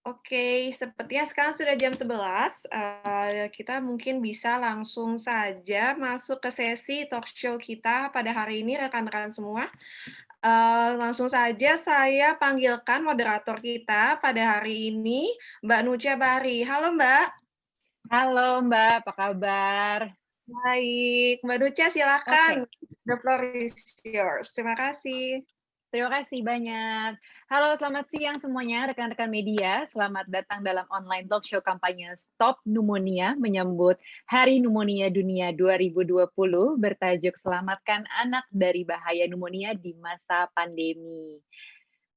Oke, sepertinya sekarang sudah jam 11. Kita mungkin bisa langsung saja masuk ke sesi talk show kita pada hari ini rekan-rekan semua. Langsung saja saya panggilkan moderator kita pada hari ini, Mbak Nucha Bahri. Halo Mbak. Halo Mbak, apa kabar? Baik, Mbak Nucha silakan. Oke, The floor is yours. Terima kasih. terima kasih banyak. Halo, selamat siang semuanya rekan-rekan media. Selamat datang dalam online talk show kampanye Stop Pneumonia menyambut Hari Pneumonia Dunia 2020 bertajuk Selamatkan Anak dari Bahaya Pneumonia di Masa Pandemi.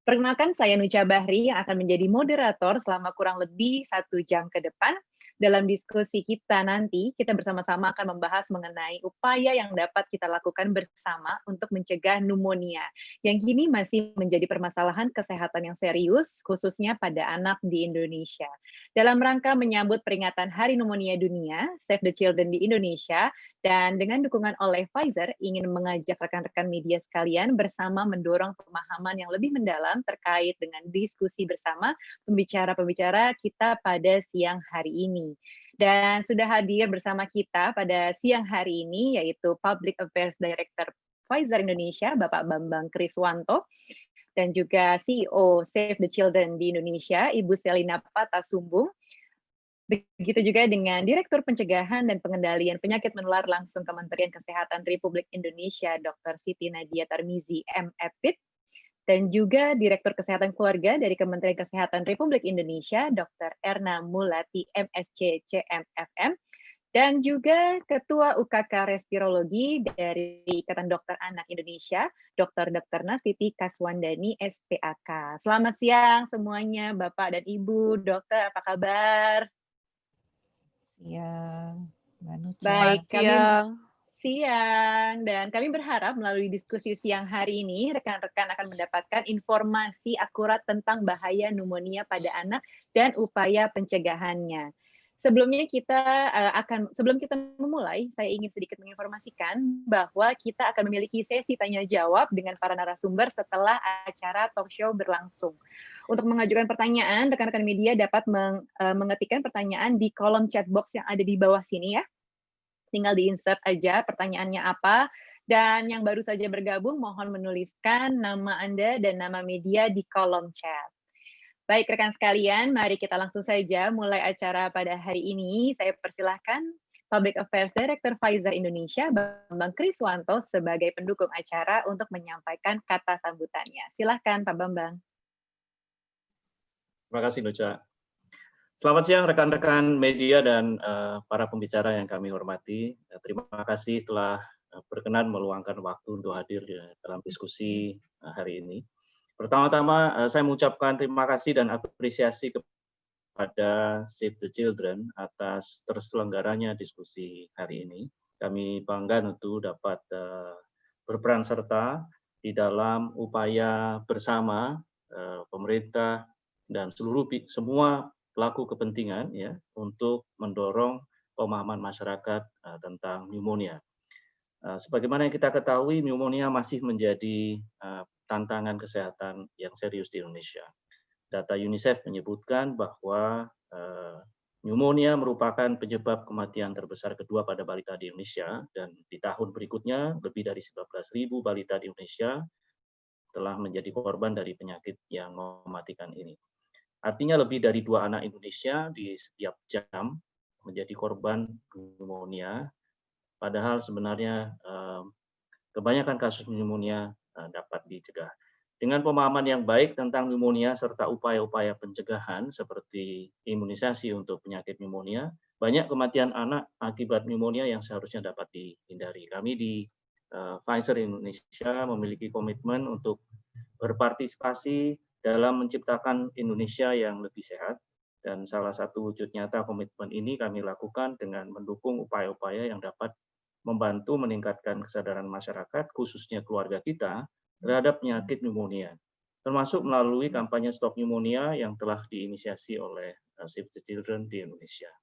Perkenalkan, saya Nucha Bahri yang akan menjadi moderator selama kurang lebih 1 jam ke depan. Dalam diskusi kita nanti, kita bersama-sama akan membahas mengenai upaya yang dapat kita lakukan bersama untuk mencegah pneumonia, yang kini masih menjadi permasalahan kesehatan yang serius, khususnya pada anak di Indonesia. Dalam rangka menyambut peringatan Hari Pneumonia Dunia, Save the Children di Indonesia, dan dengan dukungan oleh Pfizer, ingin mengajak rekan-rekan media sekalian bersama mendorong pemahaman yang lebih mendalam terkait dengan diskusi bersama pembicara-pembicara kita pada siang hari ini. Dan sudah hadir bersama kita pada siang hari ini, yaitu Public Affairs Director Pfizer Indonesia, Bapak Bambang Kriswanto, dan juga CEO Save the Children di Indonesia, Ibu Selina Patasumbung. Begitu juga dengan Direktur Pencegahan dan Pengendalian Penyakit Menular langsung Kementerian Kesehatan Republik Indonesia, Dr. Siti Nadia Tarmizi, MFID, dan juga Direktur Kesehatan Keluarga dari Kementerian Kesehatan Republik Indonesia, Dr. Erna Mulati, MSc, CMFM, dan juga Ketua UKK Respirologi dari Ikatan Dokter Anak Indonesia, Dr. Nastiti Kaswandani, SPAK. Selamat siang semuanya, Bapak dan Ibu, dokter, apa kabar? Siang, Mbak Nucha. Baik, Siang. dan kami berharap melalui diskusi siang hari ini, rekan-rekan akan mendapatkan informasi akurat tentang bahaya pneumonia pada anak dan upaya pencegahannya. Sebelum kita memulai, saya ingin sedikit menginformasikan bahwa kita akan memiliki sesi tanya jawab dengan para narasumber setelah acara talk show berlangsung. Untuk mengajukan pertanyaan, rekan-rekan media dapat mengetikkan pertanyaan di kolom chat box yang ada di bawah sini ya. Tinggal di-insert aja pertanyaannya apa, dan yang baru saja bergabung mohon menuliskan nama Anda dan nama media di kolom chat. Baik rekan sekalian, mari kita langsung saja mulai acara pada hari ini. Saya persilahkan Public Affairs Director Pfizer Indonesia, Bambang Kriswanto, sebagai pendukung acara untuk menyampaikan kata sambutannya. Silahkan Pak Bambang. Terima kasih, Nucha. Selamat siang rekan-rekan media dan para pembicara yang kami hormati. Terima kasih telah berkenan meluangkan waktu untuk hadir dalam diskusi hari ini. Pertama-tama, saya mengucapkan terima kasih dan apresiasi kepada Save the Children atas terselenggaranya diskusi hari ini. Kami bangga tentu dapat berperan serta di dalam upaya bersama pemerintah dan semua pelaku kepentingan ya untuk mendorong pemahaman masyarakat tentang pneumonia. Sebagaimana yang kita ketahui, pneumonia masih menjadi tantangan kesehatan yang serius di Indonesia. Data UNICEF menyebutkan bahwa pneumonia merupakan penyebab kematian terbesar kedua pada balita di Indonesia, dan di tahun berikutnya lebih dari 19.000 balita di Indonesia telah menjadi korban dari penyakit yang mematikan ini. Artinya lebih dari 2 anak Indonesia di setiap jam menjadi korban pneumonia, padahal sebenarnya kebanyakan kasus pneumonia dapat dicegah. Dengan pemahaman yang baik tentang pneumonia serta upaya-upaya pencegahan seperti imunisasi untuk penyakit pneumonia, banyak kematian anak akibat pneumonia yang seharusnya dapat dihindari. Kami di Pfizer Indonesia memiliki komitmen untuk berpartisipasi dalam menciptakan Indonesia yang lebih sehat, dan salah satu wujud nyata komitmen ini kami lakukan dengan mendukung upaya-upaya yang dapat membantu meningkatkan kesadaran masyarakat, khususnya keluarga kita, terhadap penyakit pneumonia, termasuk melalui kampanye Stop Pneumonia yang telah diinisiasi oleh Save the Children di Indonesia.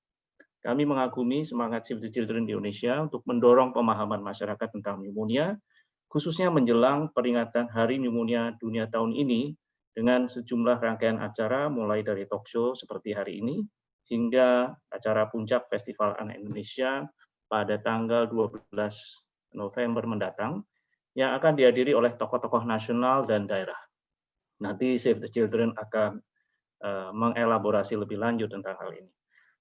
Kami mengagumi semangat Save the Children di Indonesia untuk mendorong pemahaman masyarakat tentang pneumonia, khususnya menjelang peringatan Hari Pneumonia Dunia tahun ini, dengan sejumlah rangkaian acara mulai dari talk show seperti hari ini hingga acara puncak Festival Anak Indonesia pada tanggal 12 November mendatang yang akan dihadiri oleh tokoh-tokoh nasional dan daerah. Nanti Save the Children akan mengelaborasi lebih lanjut tentang hal ini.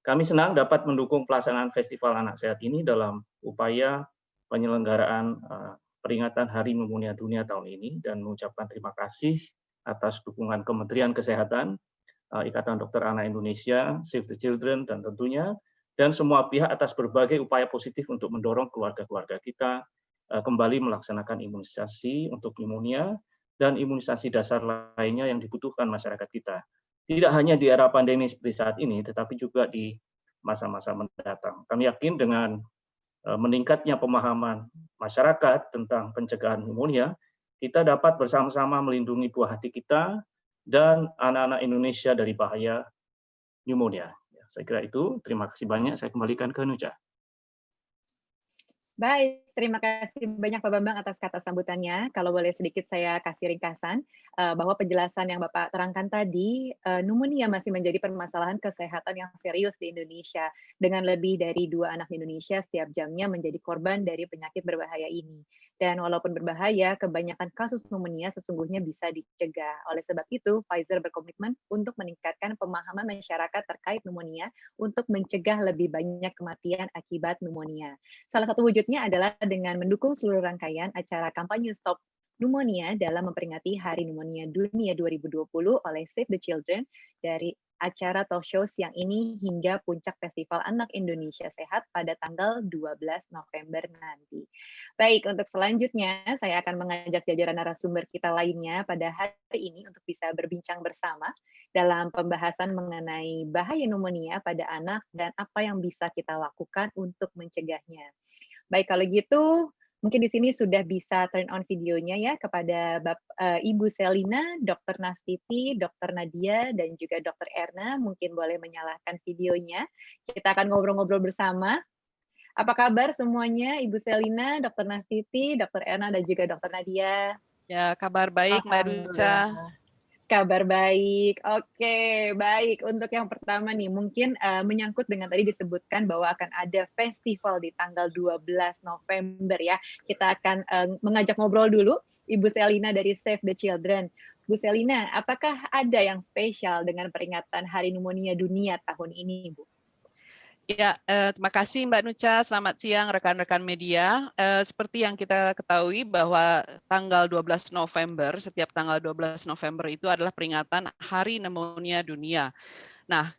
Kami senang dapat mendukung pelaksanaan Festival Anak Sehat ini dalam upaya penyelenggaraan peringatan Hari Pneumonia Dunia tahun ini dan mengucapkan terima kasih atas dukungan Kementerian Kesehatan, Ikatan Dokter Anak Indonesia, Save the Children, dan tentunya dan semua pihak atas berbagai upaya positif untuk mendorong keluarga-keluarga kita kembali melaksanakan imunisasi untuk pneumonia dan imunisasi dasar lainnya yang dibutuhkan masyarakat kita. Tidak hanya di era pandemi seperti saat ini, tetapi juga di masa-masa mendatang. Kami yakin dengan meningkatnya pemahaman masyarakat tentang pencegahan pneumonia, kita dapat bersama-sama melindungi buah hati kita dan anak-anak Indonesia dari bahaya pneumonia. Saya kira itu. Terima kasih banyak. Saya kembalikan ke Nucha. Baik, terima kasih banyak Pak Bambang atas kata sambutannya. Kalau boleh sedikit saya kasih ringkasan, bahwa penjelasan yang Bapak terangkan tadi, pneumonia masih menjadi permasalahan kesehatan yang serius di Indonesia. Dengan lebih dari 2 anak di Indonesia setiap jamnya menjadi korban dari penyakit berbahaya ini. Dan walaupun berbahaya, kebanyakan kasus pneumonia sesungguhnya bisa dicegah. Oleh sebab itu, Pfizer berkomitmen untuk meningkatkan pemahaman masyarakat terkait pneumonia untuk mencegah lebih banyak kematian akibat pneumonia. Salah satu wujudnya adalah dengan mendukung seluruh rangkaian acara kampanye Stop Pneumonia dalam memperingati Hari Pneumonia Dunia 2020 oleh Save the Children dari acara talk show siang ini hingga puncak Festival Anak Indonesia Sehat pada tanggal 12 November nanti. Baik, untuk selanjutnya saya akan mengajak jajaran narasumber kita lainnya pada hari ini untuk bisa berbincang bersama dalam pembahasan mengenai bahaya pneumonia pada anak dan apa yang bisa kita lakukan untuk mencegahnya. Baik, kalau gitu mungkin di sini sudah bisa turn on videonya ya kepada Ibu Selina, Dr. Nastiti, Dr. Nadia, dan juga Dr. Erna. Mungkin boleh menyalakan videonya. Kita akan ngobrol-ngobrol bersama. Apa kabar semuanya, Ibu Selina, Dr. Nastiti, Dr. Erna, dan juga Dr. Nadia? Ya, kabar baik Mbak Nucha. Kabar baik. Oke, baik. Untuk yang pertama nih, mungkin menyangkut dengan tadi disebutkan bahwa akan ada festival di tanggal 12 November ya. Kita akan mengajak ngobrol dulu Ibu Selina dari Save the Children. Bu Selina, apakah ada yang spesial dengan peringatan Hari Pneumonia Dunia tahun ini, Bu? Ya, terima kasih Mbak Nucha. Selamat siang rekan-rekan media. Seperti yang kita ketahui bahwa tanggal 12 November, setiap tanggal 12 November itu adalah peringatan Hari Pneumonia Dunia. Nah,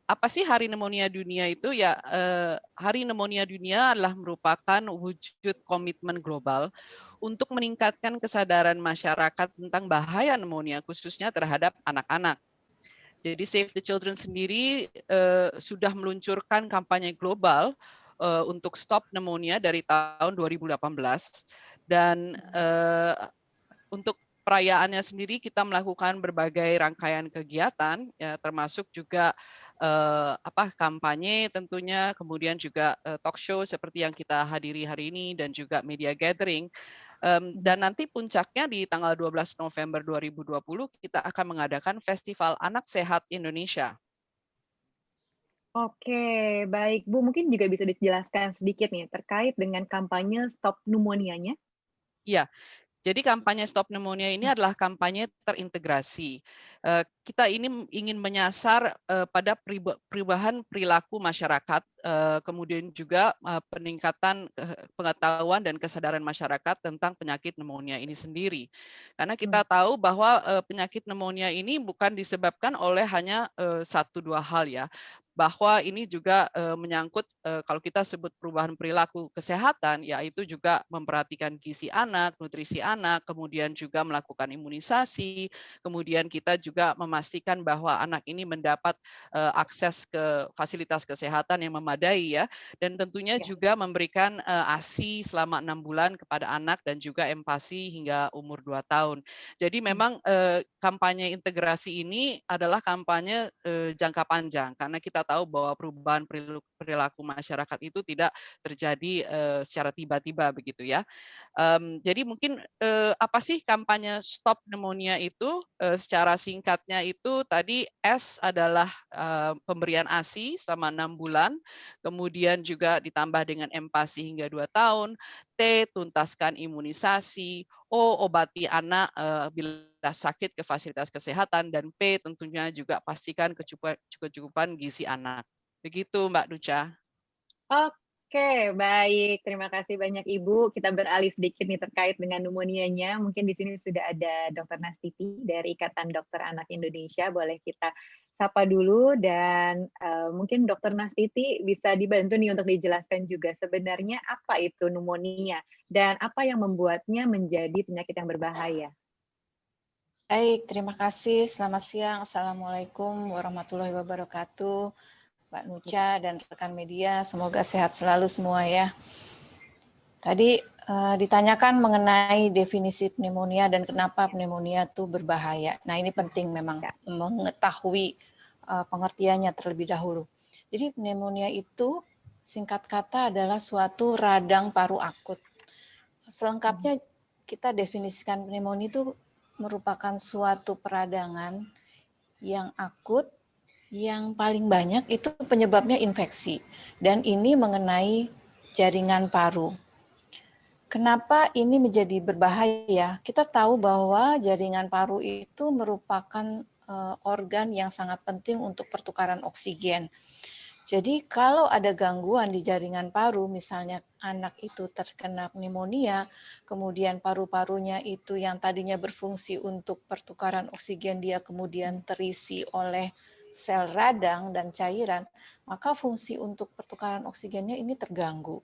apa sih Hari Pneumonia Dunia itu? Ya, Hari Pneumonia Dunia adalah merupakan wujud komitmen global untuk meningkatkan kesadaran masyarakat tentang bahaya pneumonia, khususnya terhadap anak-anak. Jadi Save the Children sendiri sudah meluncurkan kampanye global untuk stop pneumonia dari tahun 2018 dan untuk perayaannya sendiri kita melakukan berbagai rangkaian kegiatan ya, termasuk juga kampanye tentunya, kemudian juga talk show seperti yang kita hadiri hari ini dan juga media gathering. Dan nanti puncaknya di tanggal 12 November 2020 kita akan mengadakan Festival Anak Sehat Indonesia. Oke, baik. Bu, mungkin juga bisa dijelaskan sedikit nih terkait dengan kampanye Stop Pneumonia-nya? Iya. Jadi kampanye Stop Pneumonia ini adalah kampanye terintegrasi. Kita ini ingin menyasar pada perubahan perilaku masyarakat, kemudian juga peningkatan pengetahuan dan kesadaran masyarakat tentang penyakit pneumonia ini sendiri. Karena kita tahu bahwa penyakit pneumonia ini bukan disebabkan oleh hanya 1-2 hal ya, bahwa ini juga menyangkut kalau kita sebut perubahan perilaku kesehatan, yaitu juga memperhatikan gizi anak, nutrisi anak, kemudian juga melakukan imunisasi, kemudian kita juga memastikan bahwa anak ini mendapat akses ke fasilitas kesehatan yang memadai ya, dan tentunya juga memberikan ASI selama 6 bulan kepada anak dan juga empasi hingga umur 2 tahun. Jadi memang kampanye integrasi ini adalah kampanye jangka panjang karena kita tahu bahwa perubahan perilaku masyarakat itu tidak terjadi secara tiba-tiba begitu ya. Jadi mungkin apa sih kampanye Stop Pneumonia itu? Secara singkatnya itu tadi S adalah pemberian ASI selama 6 bulan, kemudian juga ditambah dengan empasi hingga 2 tahun, T tuntaskan imunisasi, O obati anak bila sakit ke fasilitas kesehatan, dan P tentunya juga pastikan kecukupan gizi anak. Begitu Mbak Nucha. Oke, baik. Terima kasih banyak Ibu. Kita beralih sedikit nih terkait dengan pneumonia-nya. Mungkin di sini sudah ada Dr. Nastiti dari Ikatan Dokter Anak Indonesia. Boleh kita sapa dulu dan mungkin Dr. Nastiti bisa dibantu nih untuk dijelaskan juga sebenarnya apa itu pneumonia dan apa yang membuatnya menjadi penyakit yang berbahaya. Baik, terima kasih. Selamat siang. Assalamualaikum warahmatullahi wabarakatuh. Mbak Nucha dan rekan media, semoga sehat selalu semua ya. Tadi ditanyakan mengenai definisi pneumonia dan kenapa pneumonia itu berbahaya. Nah, ini penting memang mengetahui pengertiannya terlebih dahulu. Jadi pneumonia itu singkat kata adalah suatu radang paru akut. Selengkapnya kita definisikan pneumonia itu merupakan suatu peradangan yang akut, yang paling banyak itu penyebabnya infeksi. Dan ini mengenai jaringan paru. Kenapa ini menjadi berbahaya? Kita tahu bahwa jaringan paru itu merupakan organ yang sangat penting untuk pertukaran oksigen. Jadi kalau ada gangguan di jaringan paru, misalnya anak itu terkena pneumonia, kemudian paru-parunya itu yang tadinya berfungsi untuk pertukaran oksigen, dia kemudian terisi oleh sel radang dan cairan, maka fungsi untuk pertukaran oksigennya ini terganggu.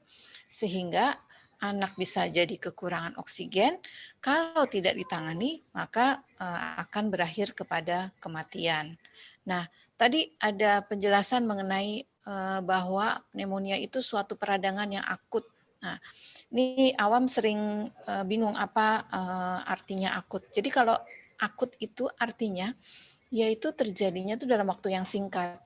Sehingga anak bisa jadi kekurangan oksigen, kalau tidak ditangani maka akan berakhir kepada kematian. Nah, tadi ada penjelasan mengenai bahwa pneumonia itu suatu peradangan yang akut. Nah, ini awam sering bingung apa artinya akut. Jadi kalau akut itu artinya yaitu terjadinya itu dalam waktu yang singkat.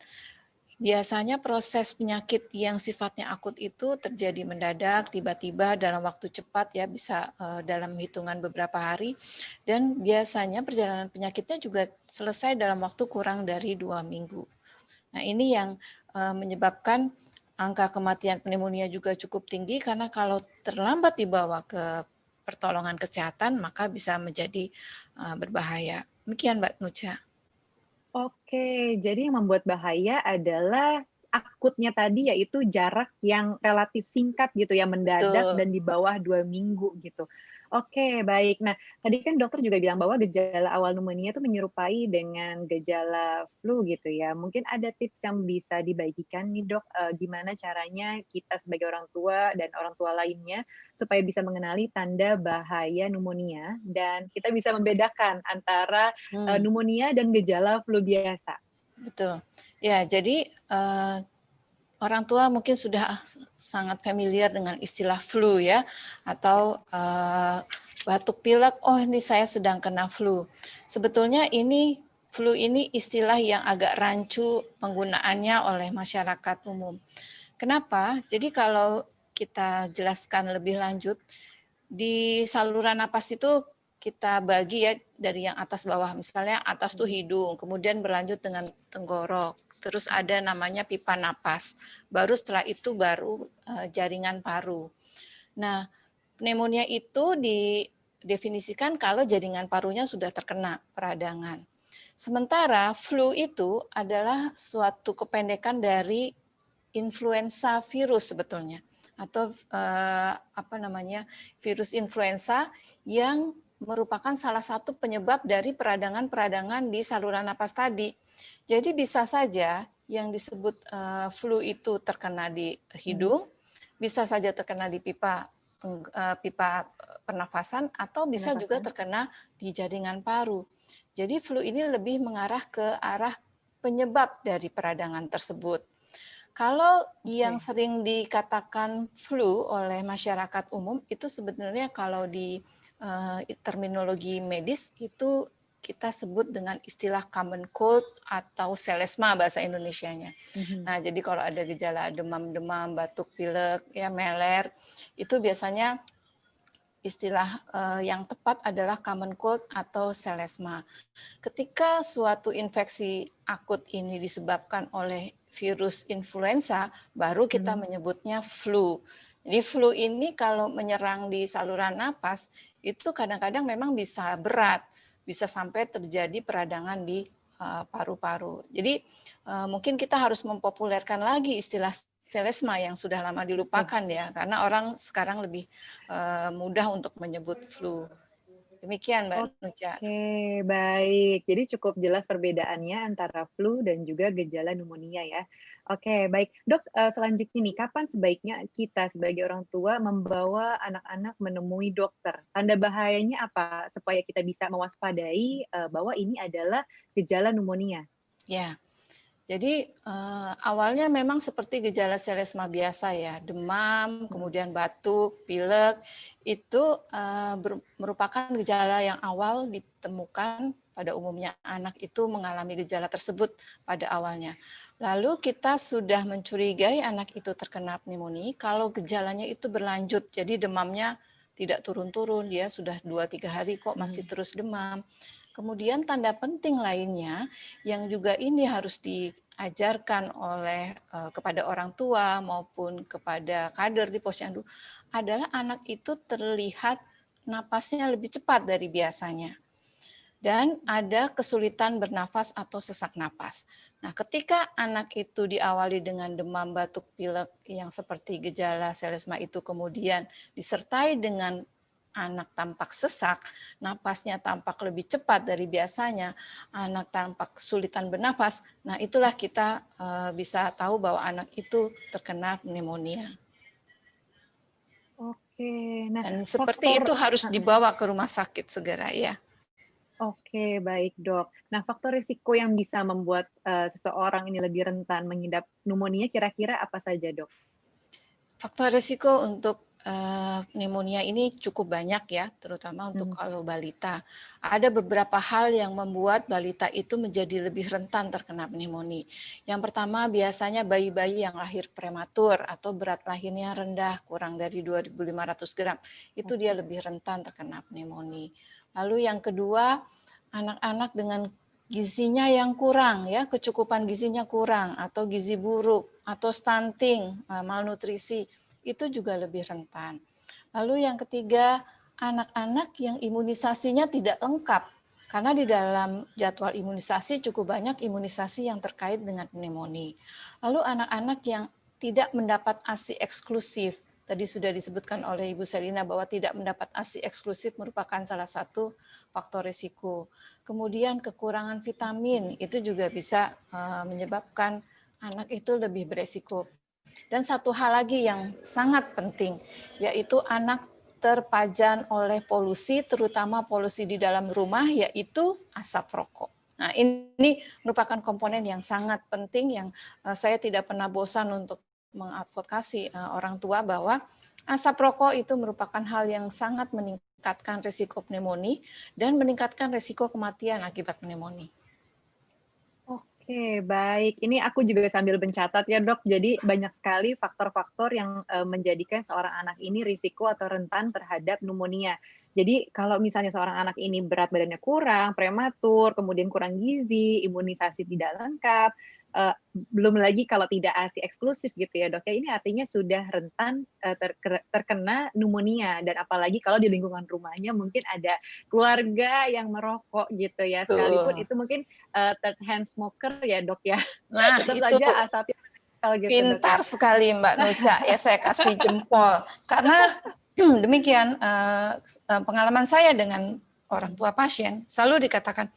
Biasanya proses penyakit yang sifatnya akut itu terjadi mendadak, tiba-tiba dalam waktu cepat ya, bisa dalam hitungan beberapa hari. Dan biasanya perjalanan penyakitnya juga selesai dalam waktu kurang dari 2 minggu. Nah, ini yang menyebabkan angka kematian pneumonia juga cukup tinggi karena kalau terlambat dibawa ke pertolongan kesehatan maka bisa menjadi berbahaya. Demikian Mbak Nucha. Oke, jadi yang membuat bahaya adalah akutnya tadi yaitu jarak yang relatif singkat gitu ya, mendadak Betul. dan di bawah 2 minggu gitu. Oke, baik. Nah, tadi kan dokter juga bilang bahwa gejala awal pneumonia itu menyerupai dengan gejala flu gitu ya. Mungkin ada tips yang bisa dibagikan nih dok, gimana caranya kita sebagai orang tua dan orang tua lainnya supaya bisa mengenali tanda bahaya pneumonia dan kita bisa membedakan antara pneumonia dan gejala flu biasa. Betul. Ya, jadi orang tua mungkin sudah sangat familiar dengan istilah flu ya, atau batuk pilek, oh ini saya sedang kena flu. Sebetulnya ini flu ini istilah yang agak rancu penggunaannya oleh masyarakat umum. Kenapa? Jadi kalau kita jelaskan lebih lanjut, di saluran napas itu kita bagi ya dari yang atas bawah. Misalnya atas tuh hidung, kemudian berlanjut dengan tenggorok. Terus ada namanya pipa napas. Baru setelah itu baru jaringan paru. Nah, pneumonia itu didefinisikan kalau jaringan parunya sudah terkena peradangan. Sementara flu itu adalah suatu kependekan dari influenza virus sebetulnya, atau virus influenza yang merupakan salah satu penyebab dari peradangan-peradangan di saluran napas tadi. Jadi bisa saja yang disebut flu itu terkena di hidung, bisa saja terkena di pipa pernafasan, atau bisa juga terkena di jaringan paru. Jadi flu ini lebih mengarah ke arah penyebab dari peradangan tersebut. Kalau yang sering dikatakan flu oleh masyarakat umum itu sebenarnya kalau di terminologi medis itu kita sebut dengan istilah common cold atau selesma bahasa Indonesianya. Nah, jadi kalau ada gejala demam-demam, batuk, pilek, ya meler, itu biasanya istilah yang tepat adalah common cold atau selesma. Ketika suatu infeksi akut ini disebabkan oleh virus influenza, baru kita menyebutnya flu. Jadi flu ini kalau menyerang di saluran napas, itu kadang-kadang memang bisa berat, bisa sampai terjadi peradangan di paru-paru. Jadi mungkin kita harus mempopulerkan lagi istilah selesma yang sudah lama dilupakan ya, karena orang sekarang lebih mudah untuk menyebut flu. Demikian Mbak Nucha. Oke, baik. Jadi cukup jelas perbedaannya antara flu dan juga gejala pneumonia ya. Oke, baik. Dok, selanjutnya nih, kapan sebaiknya kita sebagai orang tua membawa anak-anak menemui dokter? Tanda bahayanya apa supaya kita bisa mewaspadai bahwa ini adalah gejala pneumonia? Ya, jadi awalnya memang seperti gejala selesma biasa ya, demam, kemudian batuk, pilek, itu merupakan gejala yang awal ditemukan pada umumnya anak itu mengalami gejala tersebut pada awalnya. Lalu kita sudah mencurigai anak itu terkena pneumonia kalau gejalanya itu berlanjut, jadi demamnya tidak turun-turun, dia sudah 2-3 hari kok masih terus demam. Kemudian tanda penting lainnya yang juga ini harus diajarkan oleh kepada orang tua maupun kepada kader di posyandu adalah anak itu terlihat napasnya lebih cepat dari biasanya dan ada kesulitan bernafas atau sesak napas. Nah, ketika anak itu diawali dengan demam, batuk, pilek yang seperti gejala selesma itu kemudian disertai dengan anak tampak sesak, napasnya tampak lebih cepat dari biasanya, anak tampak kesulitan bernafas, nah itulah kita bisa tahu bahwa anak itu terkena pneumonia. Oke, nah dan seperti itu harus dibawa ke rumah sakit segera ya. Oke, baik dok. Nah, faktor risiko yang bisa membuat seseorang ini lebih rentan mengidap pneumonia kira-kira apa saja dok? Faktor risiko untuk pneumonia ini cukup banyak ya, terutama untuk kalau balita. Ada beberapa hal yang membuat balita itu menjadi lebih rentan terkena pneumonia. Yang pertama biasanya bayi-bayi yang lahir prematur atau berat lahirnya rendah, kurang dari 2.500 gram. Itu dia lebih rentan terkena pneumonia. Lalu yang kedua, anak-anak dengan gizinya yang kurang ya, kecukupan gizinya kurang atau gizi buruk atau stunting, malnutrisi, itu juga lebih rentan. Lalu yang ketiga, anak-anak yang imunisasinya tidak lengkap. Karena di dalam jadwal imunisasi cukup banyak imunisasi yang terkait dengan pneumonia. Lalu anak-anak yang tidak mendapat ASI eksklusif. Tadi sudah disebutkan oleh Ibu Selina bahwa tidak mendapat ASI eksklusif merupakan salah satu faktor risiko. Kemudian kekurangan vitamin itu juga bisa menyebabkan anak itu lebih beresiko. Dan satu hal lagi yang sangat penting, yaitu anak terpajan oleh polusi, terutama polusi di dalam rumah, yaitu asap rokok. Nah, ini merupakan komponen yang sangat penting yang saya tidak pernah bosan untuk mengadvokasi orang tua bahwa asap rokok itu merupakan hal yang sangat meningkatkan risiko pneumonia dan meningkatkan risiko kematian akibat pneumonia. Oke, baik. Ini aku juga sambil mencatat ya dok, jadi banyak sekali faktor-faktor yang menjadikan seorang anak ini risiko atau rentan terhadap pneumonia. Jadi kalau misalnya seorang anak ini berat badannya kurang, prematur, kemudian kurang gizi, imunisasi tidak lengkap, belum lagi kalau tidak ASI eksklusif gitu ya dok ya, ini artinya sudah rentan terkena pneumonia, dan apalagi kalau di lingkungan rumahnya mungkin ada keluarga yang merokok gitu ya, sekalipun itu mungkin third hand smoker ya dok ya, nah, tetap itu saja asapnya gitu, pintar dok, ya. sekali Mbak Nucha, ya saya kasih jempol. Karena demikian pengalaman saya dengan orang tua pasien, selalu dikatakan,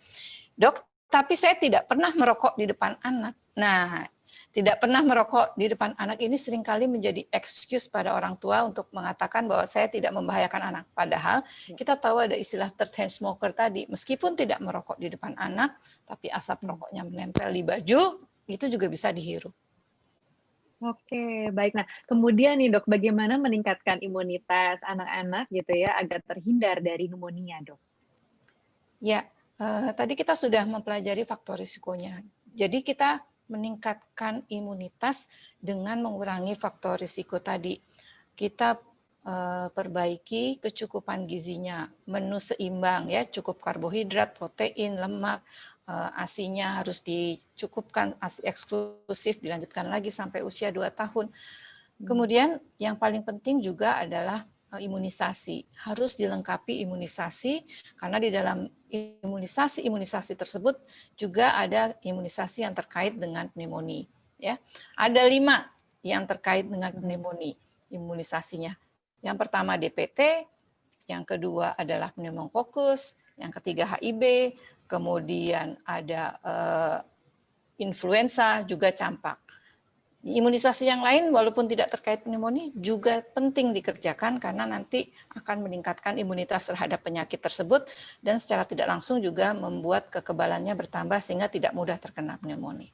dok, tapi saya tidak pernah merokok di depan anak. Nah, tidak pernah merokok di depan anak ini seringkali menjadi excuse pada orang tua untuk mengatakan bahwa saya tidak membahayakan anak. Padahal kita tahu ada istilah third hand smoker tadi. Meskipun tidak merokok di depan anak, tapi asap rokoknya menempel di baju, itu juga bisa dihirup. Oke, baik. Nah, kemudian nih dok, bagaimana meningkatkan imunitas anak-anak gitu ya agar terhindar dari pneumonia dok? Ya, Tadi kita sudah mempelajari faktor risikonya. Jadi kita meningkatkan imunitas dengan mengurangi faktor risiko tadi. Kita perbaiki kecukupan gizinya, menu seimbang ya, cukup karbohidrat, protein, lemak, ASI-nya harus dicukupkan, ASI eksklusif dilanjutkan lagi sampai usia 2 tahun. Kemudian yang paling penting juga adalah imunisasi. Harus dilengkapi imunisasi karena di dalam imunisasi tersebut juga ada imunisasi yang terkait dengan pneumonia. Ya, ada 5 yang terkait dengan pneumonia imunisasinya. Yang pertama DPT, yang kedua adalah pneumokokus, yang ketiga HIB, kemudian ada influenza, juga campak. Imunisasi yang lain walaupun tidak terkait pneumonia juga penting dikerjakan karena nanti akan meningkatkan imunitas terhadap penyakit tersebut dan secara tidak langsung juga membuat kekebalannya bertambah sehingga tidak mudah terkena pneumonia.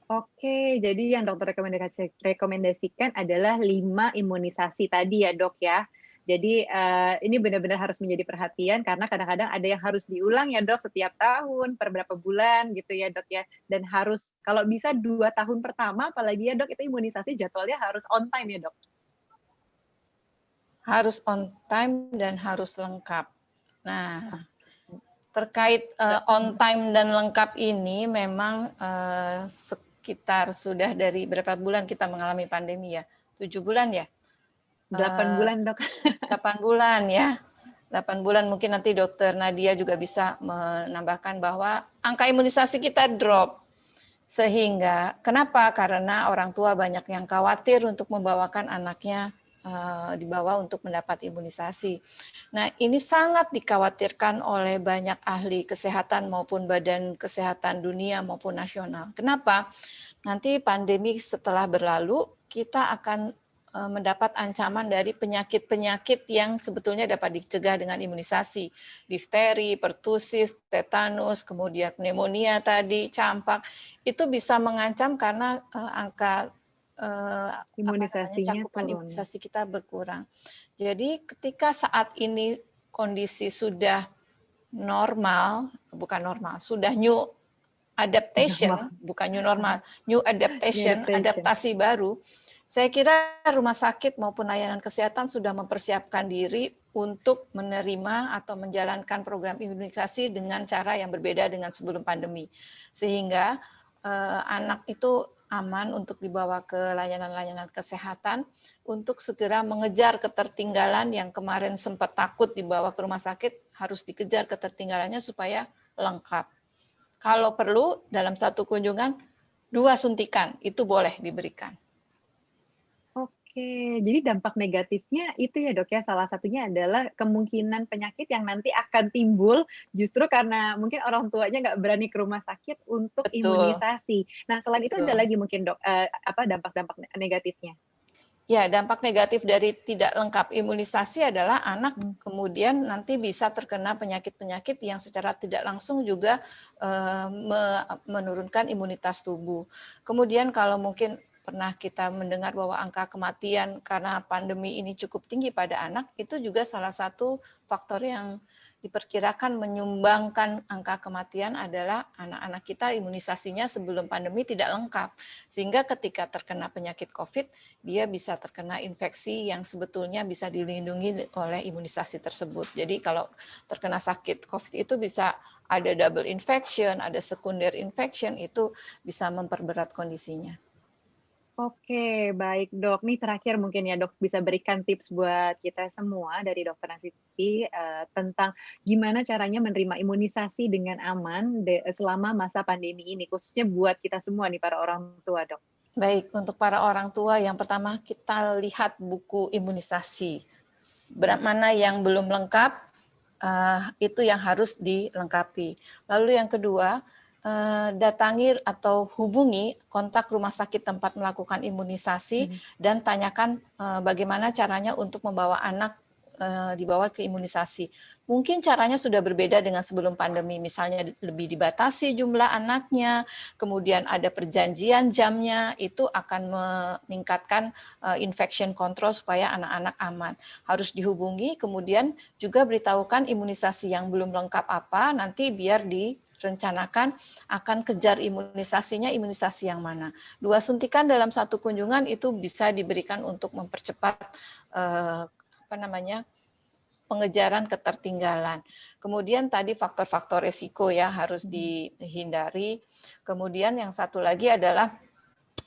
Oke, jadi yang dokter rekomendasikan adalah 5 imunisasi tadi ya dok ya. Jadi ini benar-benar harus menjadi perhatian karena kadang-kadang ada yang harus diulang ya dok setiap tahun, per berapa bulan gitu ya dok ya. Dan harus kalau bisa 2 tahun pertama apalagi ya dok itu imunisasi jadwalnya harus on time ya dok. Harus on time dan harus lengkap. Nah, terkait on time dan lengkap ini memang sekitar sudah dari berapa bulan kita mengalami pandemi ya? 7 bulan ya? 8 bulan dok. 8 bulan ya. 8 bulan mungkin nanti dokter Nadia juga bisa menambahkan bahwa angka imunisasi kita drop. Sehingga kenapa? Karena orang tua banyak yang khawatir untuk membawakan anaknya dibawa untuk mendapat imunisasi. Nah, ini sangat dikhawatirkan oleh banyak ahli kesehatan maupun Badan Kesehatan Dunia maupun nasional. Kenapa? Nanti pandemi setelah berlalu, kita akan mendapat ancaman dari penyakit-penyakit yang sebetulnya dapat dicegah dengan imunisasi. Difteri, pertusis, tetanus, kemudian pneumonia tadi, campak, itu bisa mengancam karena angka cakupan imunisasi kita berkurang. Jadi ketika saat ini kondisi sudah normal, bukan normal, sudah new adaptation, bukan new normal, new adaptation, adaptasi baru, saya kira rumah sakit maupun layanan kesehatan sudah mempersiapkan diri untuk menerima atau menjalankan program imunisasi dengan cara yang berbeda dengan sebelum pandemi. Sehingga anak itu aman untuk dibawa ke layanan-layanan kesehatan untuk segera mengejar ketertinggalan yang kemarin sempat takut dibawa ke rumah sakit, harus dikejar ketertinggalannya supaya lengkap. Kalau perlu dalam satu kunjungan 2 suntikan itu boleh diberikan. Oke, jadi dampak negatifnya itu ya dok ya, salah satunya adalah kemungkinan penyakit yang nanti akan timbul justru karena mungkin orang tuanya nggak berani ke rumah sakit untuk imunisasi. Nah selain itu ada lagi mungkin dok, dampak-dampak negatifnya? Ya, dampak negatif dari tidak lengkap imunisasi adalah anak kemudian nanti bisa terkena penyakit-penyakit yang secara tidak langsung juga menurunkan imunitas tubuh. Kemudian kalau mungkin pernah kita mendengar bahwa angka kematian karena pandemi ini cukup tinggi pada anak, itu juga salah satu faktor yang diperkirakan menyumbangkan angka kematian adalah anak-anak kita imunisasinya sebelum pandemi tidak lengkap. Sehingga ketika terkena penyakit COVID, dia bisa terkena infeksi yang sebetulnya bisa dilindungi oleh imunisasi tersebut. Jadi kalau terkena sakit COVID itu bisa ada double infection, ada secondary infection, itu bisa memperberat kondisinya. Oke, baik dok. Nih terakhir mungkin ya dok bisa berikan tips buat kita semua dari dokter Nasiti tentang gimana caranya menerima imunisasi dengan aman selama masa pandemi ini, khususnya buat kita semua nih para orang tua dok. Baik, untuk para orang tua yang pertama kita lihat buku imunisasi. Mana yang belum lengkap, itu yang harus dilengkapi. Lalu yang kedua, datangi atau hubungi kontak rumah sakit tempat melakukan imunisasi dan tanyakan bagaimana caranya untuk membawa anak dibawa ke imunisasi. Mungkin caranya sudah berbeda dengan sebelum pandemi, misalnya lebih dibatasi jumlah anaknya, kemudian ada perjanjian jamnya, itu akan meningkatkan infection control supaya anak-anak aman. Harus dihubungi, kemudian juga beritahukan imunisasi yang belum lengkap apa, nanti biar direncanakan akan kejar imunisasinya, imunisasi yang mana. 2 suntikan dalam 1 kunjungan itu bisa diberikan untuk mempercepat pengejaran ketertinggalan. Kemudian tadi faktor-faktor resiko ya harus dihindari. Kemudian yang satu lagi adalah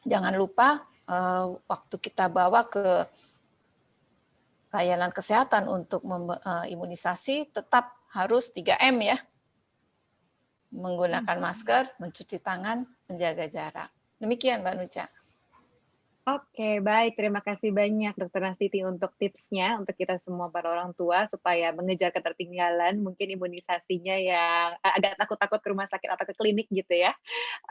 jangan lupa waktu kita bawa ke layanan kesehatan untuk imunisasi tetap harus 3M ya. Menggunakan masker, mencuci tangan, menjaga jarak. Demikian Mbak Nucha. Oke, baik. Terima kasih banyak Dr. Nastiti untuk tipsnya untuk kita semua para orang tua supaya mengejar ketertinggalan mungkin imunisasinya yang agak takut-takut ke rumah sakit atau ke klinik gitu ya.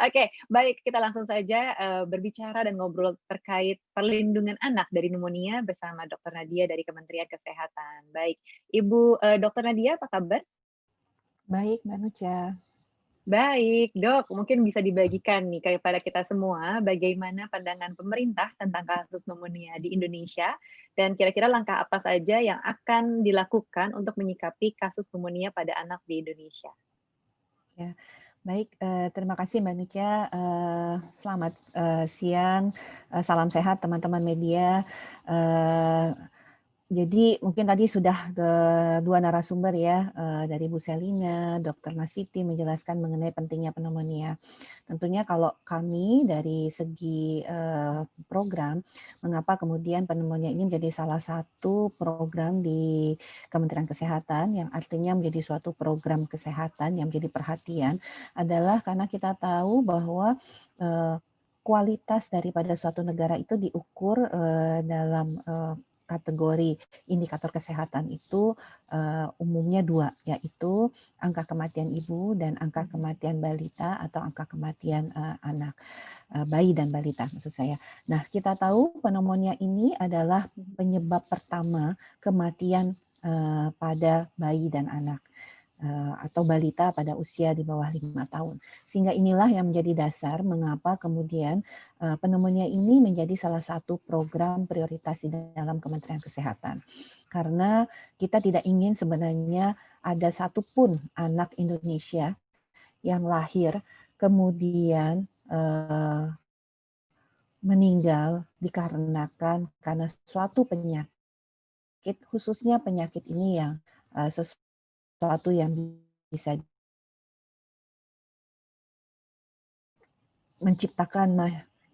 Oke, baik. Kita langsung saja berbicara dan ngobrol terkait perlindungan anak dari pneumonia bersama Dr. Nadia dari Kementerian Kesehatan. Baik, Ibu Dr. Nadia apa kabar? Baik, Mbak Nucha. Baik, Dok, mungkin bisa dibagikan nih kepada kita semua bagaimana pandangan pemerintah tentang kasus pneumonia di Indonesia dan kira-kira langkah apa saja yang akan dilakukan untuk menyikapi kasus pneumonia pada anak di Indonesia. Ya, baik. Terima kasih Mbak Nucha. Selamat siang, salam sehat teman-teman media. Jadi mungkin tadi sudah dua narasumber ya, dari Bu Selina, Dr. Nastiti menjelaskan mengenai pentingnya pneumonia. Tentunya kalau kami dari segi program, mengapa kemudian pneumonia ini menjadi salah satu program di Kementerian Kesehatan yang artinya menjadi suatu program kesehatan yang menjadi perhatian adalah karena kita tahu bahwa kualitas daripada suatu negara itu diukur dalam kategori indikator kesehatan itu umumnya 2, yaitu angka kematian ibu dan angka kematian balita atau angka kematian anak, bayi dan balita maksud saya. Nah, kita tahu pneumonia ini adalah penyebab pertama kematian pada bayi dan anak atau balita pada usia di bawah 5 tahun. Sehingga inilah yang menjadi dasar mengapa kemudian pneumonia ini menjadi salah satu program prioritas di dalam Kementerian Kesehatan. Karena kita tidak ingin sebenarnya ada satupun anak Indonesia yang lahir kemudian meninggal dikarenakan karena suatu penyakit, khususnya penyakit ini yang sesuatu yang bisa menciptakan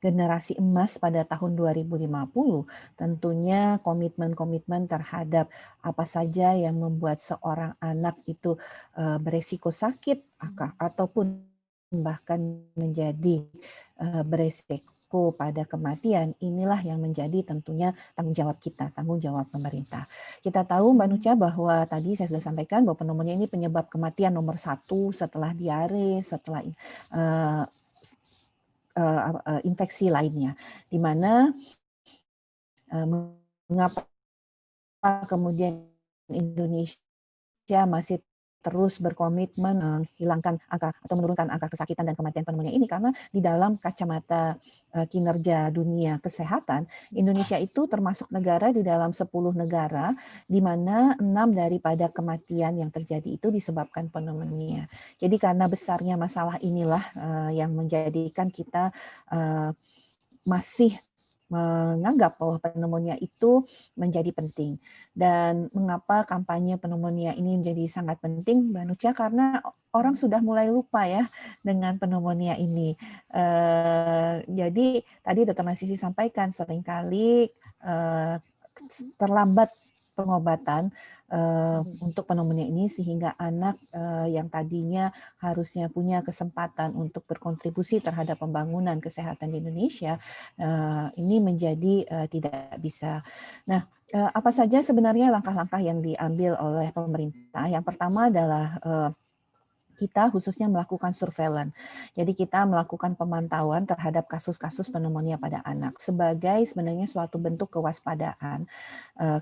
generasi emas pada tahun 2050, tentunya komitmen-komitmen terhadap apa saja yang membuat seorang anak itu beresiko sakit ataupun bahkan menjadi beresiko pada kematian, inilah yang menjadi tentunya tanggung jawab kita, tanggung jawab pemerintah. Kita tahu Mbak Nucha bahwa tadi saya sudah sampaikan bahwa pneumonia ini penyebab kematian nomor 1 setelah diare, setelah infeksi lainnya, di mana mengapa kemudian Indonesia masih terus berkomitmen menghilangkan angka atau menurunkan angka kesakitan dan kematian pneumonia ini, karena di dalam kacamata kinerja dunia kesehatan, Indonesia itu termasuk negara di dalam 10 negara di mana 6 daripada kematian yang terjadi itu disebabkan pneumonia. Jadi karena besarnya masalah inilah yang menjadikan kita masih menganggap bahwa pneumonia itu menjadi penting. Dan mengapa kampanye pneumonia ini menjadi sangat penting, Mbak Nucha? Karena orang sudah mulai lupa ya dengan pneumonia ini. Jadi tadi Dr. Nastiti sampaikan seringkali terlambat pengobatan untuk pneumonia ini sehingga anak yang tadinya harusnya punya kesempatan untuk berkontribusi terhadap pembangunan kesehatan di Indonesia ini menjadi tidak bisa. Nah, apa saja sebenarnya langkah-langkah yang diambil oleh pemerintah? Yang pertama adalah kita khususnya melakukan surveillance. Jadi kita melakukan pemantauan terhadap kasus-kasus pneumonia pada anak sebagai sebenarnya suatu bentuk kewaspadaan.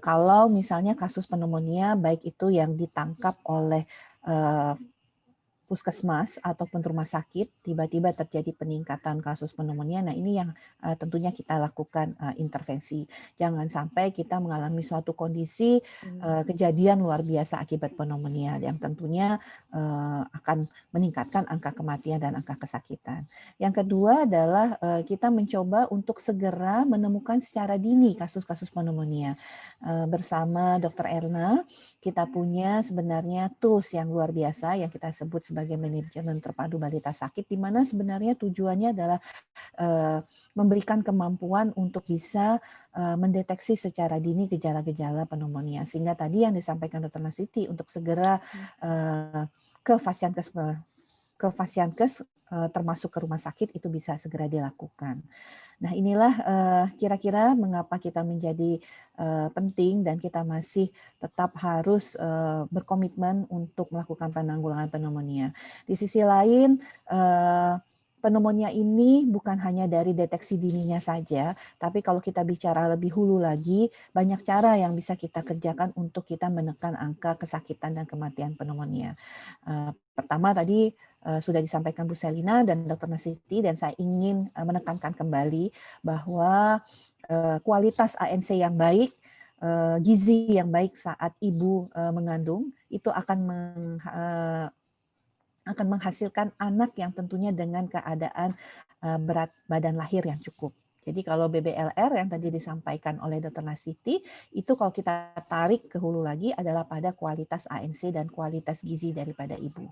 Kalau misalnya kasus pneumonia baik itu yang ditangkap oleh puskesmas ataupun rumah sakit, tiba-tiba terjadi peningkatan kasus pneumonia. Nah, ini yang tentunya kita lakukan intervensi. Jangan sampai kita mengalami suatu kondisi kejadian luar biasa akibat pneumonia yang tentunya akan meningkatkan angka kematian dan angka kesakitan. Yang kedua adalah kita mencoba untuk segera menemukan secara dini kasus-kasus pneumonia. Bersama Dr. Erna, kita punya sebenarnya tools yang luar biasa yang kita sebut sebagai manajemen terpadu balita sakit, di mana sebenarnya tujuannya adalah memberikan kemampuan untuk bisa mendeteksi secara dini gejala-gejala pneumonia. Sehingga tadi yang disampaikan Dr. Nasiti untuk segera ke Fasiankes termasuk ke rumah sakit itu bisa segera dilakukan. Nah, inilah kira-kira mengapa kita menjadi penting dan kita masih tetap harus berkomitmen untuk melakukan penanggulangan pneumonia. Di sisi lain, pneumonia ini bukan hanya dari deteksi dininya saja, tapi kalau kita bicara lebih hulu lagi, banyak cara yang bisa kita kerjakan untuk kita menekan angka kesakitan dan kematian pneumonia. Pertama tadi sudah disampaikan Bu Selina dan Dr. Nasiti, dan saya ingin menekankan kembali bahwa kualitas ANC yang baik, gizi yang baik saat ibu mengandung itu akan menghasilkan anak yang tentunya dengan keadaan berat badan lahir yang cukup. Jadi kalau BBLR yang tadi disampaikan oleh Dr. Nasiti, itu kalau kita tarik ke hulu lagi adalah pada kualitas ANC dan kualitas gizi daripada ibu.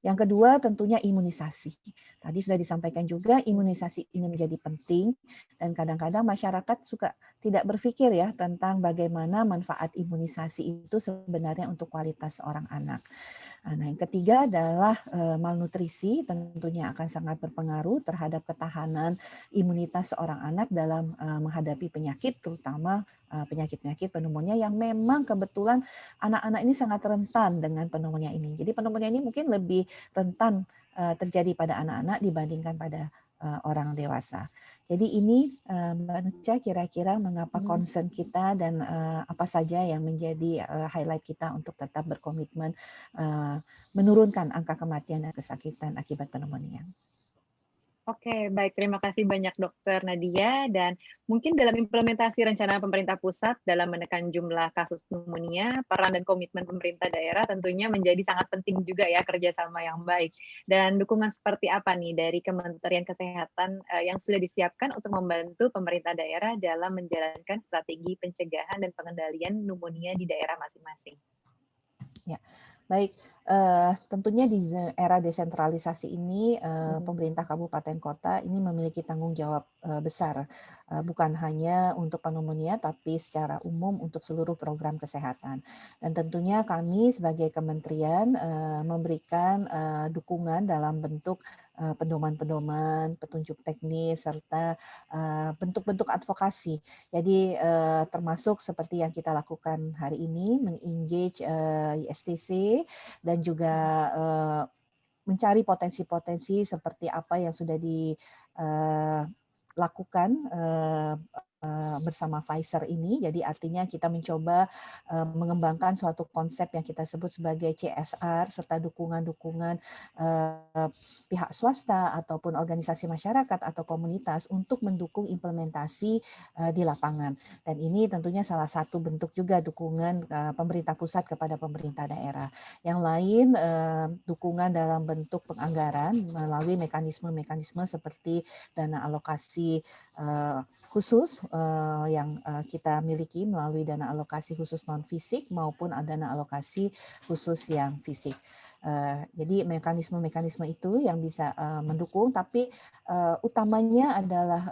Yang kedua tentunya imunisasi. Tadi sudah disampaikan juga imunisasi ini menjadi penting, dan kadang-kadang masyarakat suka tidak berpikir ya tentang bagaimana manfaat imunisasi itu sebenarnya untuk kualitas seorang anak. Nah, yang ketiga adalah malnutrisi, tentunya akan sangat berpengaruh terhadap ketahanan imunitas seorang anak dalam menghadapi penyakit, terutama penyakit-penyakit pneumonia yang memang kebetulan anak-anak ini sangat rentan dengan pneumonia ini. Jadi pneumonia ini mungkin lebih rentan terjadi pada anak-anak dibandingkan pada orang dewasa. Jadi ini Mbak Nucha kira-kira mengapa concern kita dan apa saja yang menjadi highlight kita untuk tetap berkomitmen menurunkan angka kematian dan kesakitan akibat pneumonia. Oke, baik. Terima kasih banyak Dr. Nadia. Dan mungkin dalam implementasi rencana pemerintah pusat dalam menekan jumlah kasus pneumonia, peran dan komitmen pemerintah daerah tentunya menjadi sangat penting juga ya, kerjasama yang baik. Dan dukungan seperti apa nih dari Kementerian Kesehatan yang sudah disiapkan untuk membantu pemerintah daerah dalam menjalankan strategi pencegahan dan pengendalian pneumonia di daerah masing-masing? Ya. Baik, tentunya di era desentralisasi ini pemerintah kabupaten kota ini memiliki tanggung jawab besar, bukan hanya untuk pneumonia tapi secara umum untuk seluruh program kesehatan. Dan tentunya kami sebagai kementerian memberikan dukungan dalam bentuk pedoman-pedoman, petunjuk teknis, serta bentuk-bentuk advokasi. Jadi termasuk seperti yang kita lakukan hari ini, meng-engage ISTC dan juga mencari potensi-potensi seperti apa yang sudah dilakukan bersama Pfizer ini. Jadi artinya kita mencoba mengembangkan suatu konsep yang kita sebut sebagai CSR serta dukungan-dukungan pihak swasta ataupun organisasi masyarakat atau komunitas untuk mendukung implementasi di lapangan. Dan ini tentunya salah satu bentuk juga dukungan pemerintah pusat kepada pemerintah daerah. Yang lain dukungan dalam bentuk penganggaran melalui mekanisme-mekanisme seperti dana alokasi khusus yang kita miliki melalui dana alokasi khusus non-fisik maupun dana alokasi khusus yang fisik. Jadi mekanisme-mekanisme itu yang bisa mendukung, tapi utamanya adalah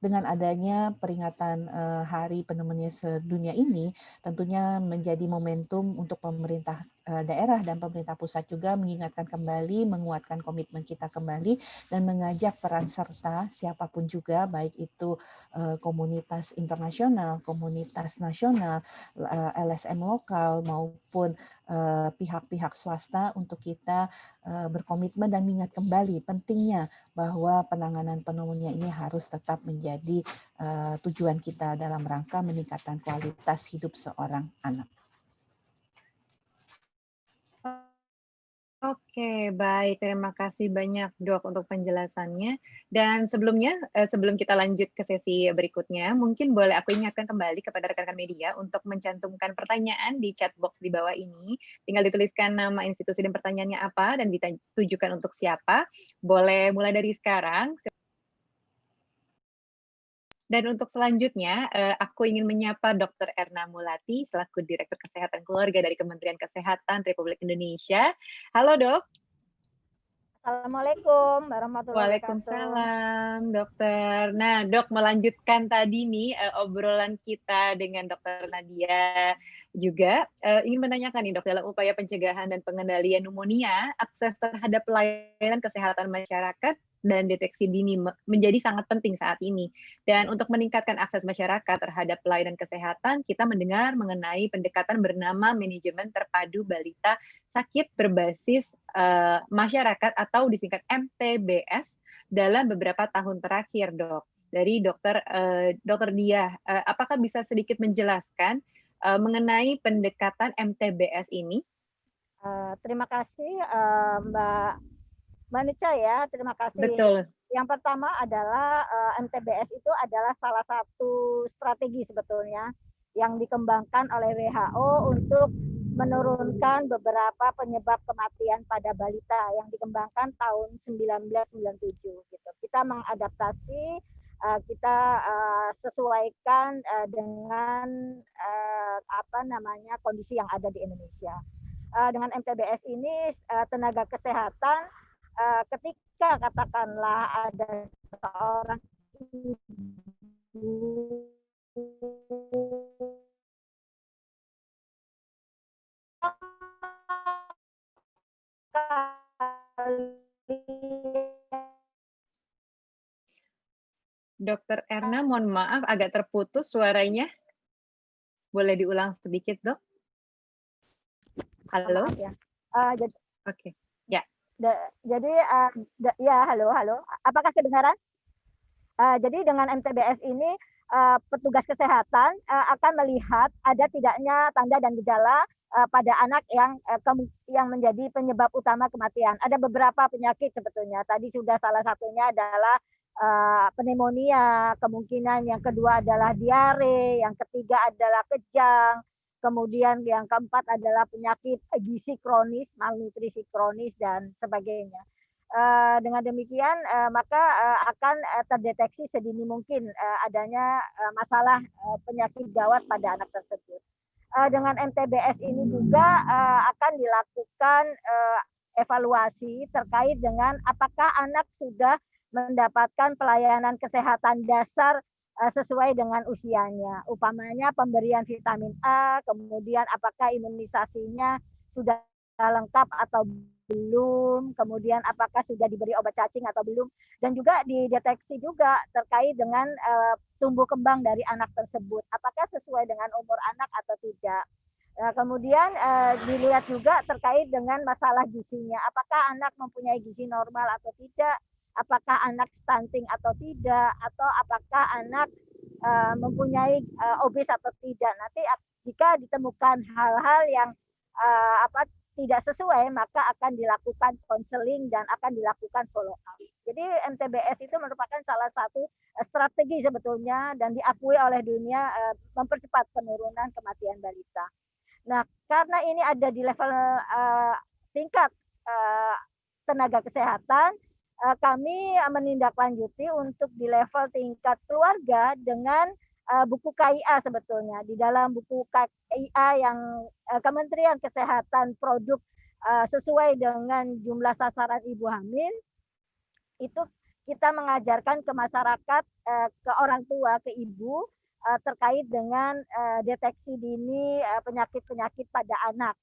dengan adanya peringatan Hari Pneumonia Sedunia ini tentunya menjadi momentum untuk pemerintah daerah dan pemerintah pusat juga mengingatkan kembali, menguatkan komitmen kita kembali, dan mengajak peran serta siapapun juga, baik itu komunitas internasional, komunitas nasional, LSM lokal, maupun pihak-pihak swasta untuk kita berkomitmen dan mengingat kembali pentingnya bahwa penanganan pneumonia ini harus tetap menjadi tujuan kita dalam rangka meningkatkan kualitas hidup seorang anak. Oke, baik. Terima kasih banyak, Dok, untuk penjelasannya. Dan sebelumnya, sebelum kita lanjut ke sesi berikutnya, mungkin boleh aku ingatkan kembali kepada rekan-rekan media untuk mencantumkan pertanyaan di chat box di bawah ini. Tinggal dituliskan nama institusi dan pertanyaannya apa, dan ditujukan untuk siapa. Boleh mulai dari sekarang. Dan untuk selanjutnya, aku ingin menyapa Dr. Erna Mulati, selaku Direktur Kesehatan Keluarga dari Kementerian Kesehatan Republik Indonesia. Halo, Dok. Assalamualaikum warahmatullahi wabarakatuh. Waalaikumsalam, Dokter. Nah, Dok, melanjutkan tadi nih obrolan kita dengan Dr. Nadia juga ingin menanyakan nih, Dok, dalam upaya pencegahan dan pengendalian pneumonia, akses terhadap pelayanan kesehatan masyarakat dan deteksi dini menjadi sangat penting saat ini. Dan untuk meningkatkan akses masyarakat terhadap pelayanan kesehatan, kita mendengar mengenai pendekatan bernama manajemen terpadu balita sakit berbasis masyarakat atau disingkat MTBS dalam beberapa tahun terakhir, Dok. Dari Dokter Dia, apakah bisa sedikit menjelaskan mengenai pendekatan MTBS ini? Terima kasih Mbak Nica ya, terima kasih. Betul. Yang pertama adalah MTBS itu adalah salah satu strategi sebetulnya yang dikembangkan oleh WHO untuk menurunkan beberapa penyebab kematian pada balita yang dikembangkan tahun 1997 gitu. Kita mengadaptasi, kita sesuaikan dengan kondisi yang ada di Indonesia. Dengan MTBS ini tenaga kesehatan ketika katakanlah ada seorang ibu Dokter Erna, mohon maaf agak terputus suaranya. Boleh diulang sedikit, Dok? Halo? Maaf ya. Oke. Ya. Jadi ya halo. Apakah kedengaran? Jadi dengan MTBS ini petugas kesehatan akan melihat ada tidaknya tanda dan gejala pada anak yang menjadi penyebab utama kematian. Ada beberapa penyakit sebetulnya. Tadi sudah salah satunya adalah pneumonia, kemungkinan yang kedua adalah diare, yang ketiga adalah kejang, kemudian yang keempat adalah penyakit gizi kronis, malnutrisi kronis dan sebagainya. Dengan demikian maka akan terdeteksi sedini mungkin adanya masalah penyakit gawat pada anak tersebut. Dengan MTBS ini juga akan dilakukan evaluasi terkait dengan apakah anak sudah mendapatkan pelayanan kesehatan dasar sesuai dengan usianya. Umpamanya pemberian vitamin A, kemudian apakah imunisasinya sudah lengkap atau belum, kemudian apakah sudah diberi obat cacing atau belum, dan juga dideteksi juga terkait dengan tumbuh kembang dari anak tersebut, apakah sesuai dengan umur anak atau tidak. Kemudian dilihat juga terkait dengan masalah gizinya, apakah anak mempunyai gizi normal atau tidak, apakah anak stunting atau tidak, atau apakah anak mempunyai obes atau tidak. Nanti jika ditemukan hal-hal yang tidak sesuai, maka akan dilakukan konseling dan akan dilakukan follow up. Jadi MTBS itu merupakan salah satu strategi sebetulnya dan diakui oleh dunia mempercepat penurunan kematian balita. Nah, karena ini ada di level tingkat tenaga kesehatan, kami menindaklanjuti untuk di level tingkat keluarga dengan buku KIA sebetulnya. Di dalam buku KIA yang Kementerian Kesehatan produk sesuai dengan jumlah sasaran ibu hamil, itu kita mengajarkan ke masyarakat, ke orang tua, ke ibu, terkait dengan deteksi dini penyakit-penyakit pada anak.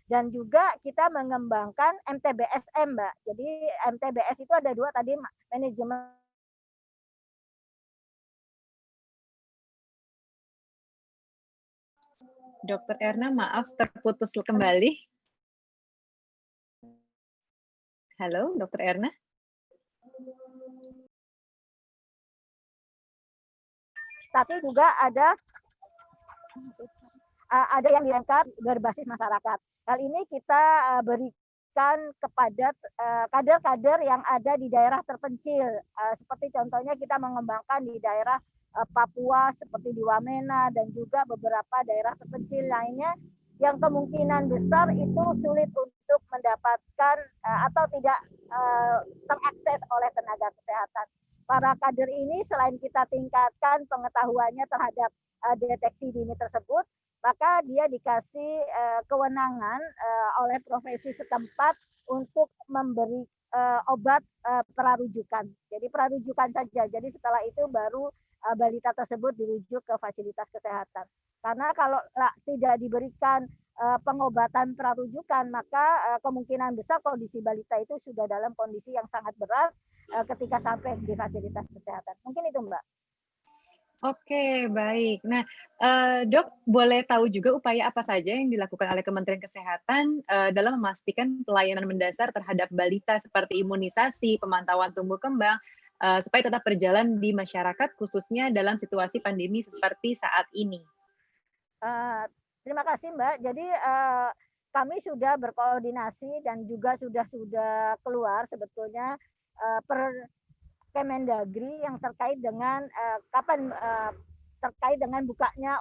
Dan juga kita mengembangkan MTBSM, Mbak. Jadi MTBS itu ada 2 tadi, manajemen. Dokter Erna, maaf terputus kembali. Halo, Dokter Erna? Tapi juga ada yang dilengkap berbasis masyarakat. Hal ini kita berikan kepada kader-kader yang ada di daerah terpencil. Seperti contohnya kita mengembangkan di daerah Papua seperti di Wamena dan juga beberapa daerah terpencil lainnya yang kemungkinan besar itu sulit untuk mendapatkan atau tidak terakses oleh tenaga kesehatan. Para kader ini selain kita tingkatkan pengetahuannya terhadap deteksi dini tersebut, maka dia dikasih kewenangan oleh profesi setempat untuk memberi obat prarujukan. Jadi prarujukan saja. Jadi setelah itu baru balita tersebut dirujuk ke fasilitas kesehatan. Karena kalau tidak diberikan pengobatan prarujukan, maka kemungkinan besar kondisi balita itu sudah dalam kondisi yang sangat berat ketika sampai di fasilitas kesehatan. Mungkin itu, Mbak. Oke, baik. Nah, Dok, boleh tahu juga upaya apa saja yang dilakukan oleh Kementerian Kesehatan dalam memastikan pelayanan mendasar terhadap balita seperti imunisasi, pemantauan tumbuh kembang, supaya tetap berjalan di masyarakat, khususnya dalam situasi pandemi seperti saat ini? Terima kasih, Mbak. Jadi kami sudah berkoordinasi dan juga sudah keluar sebetulnya per Kemendagri yang terkait dengan terkait dengan bukanya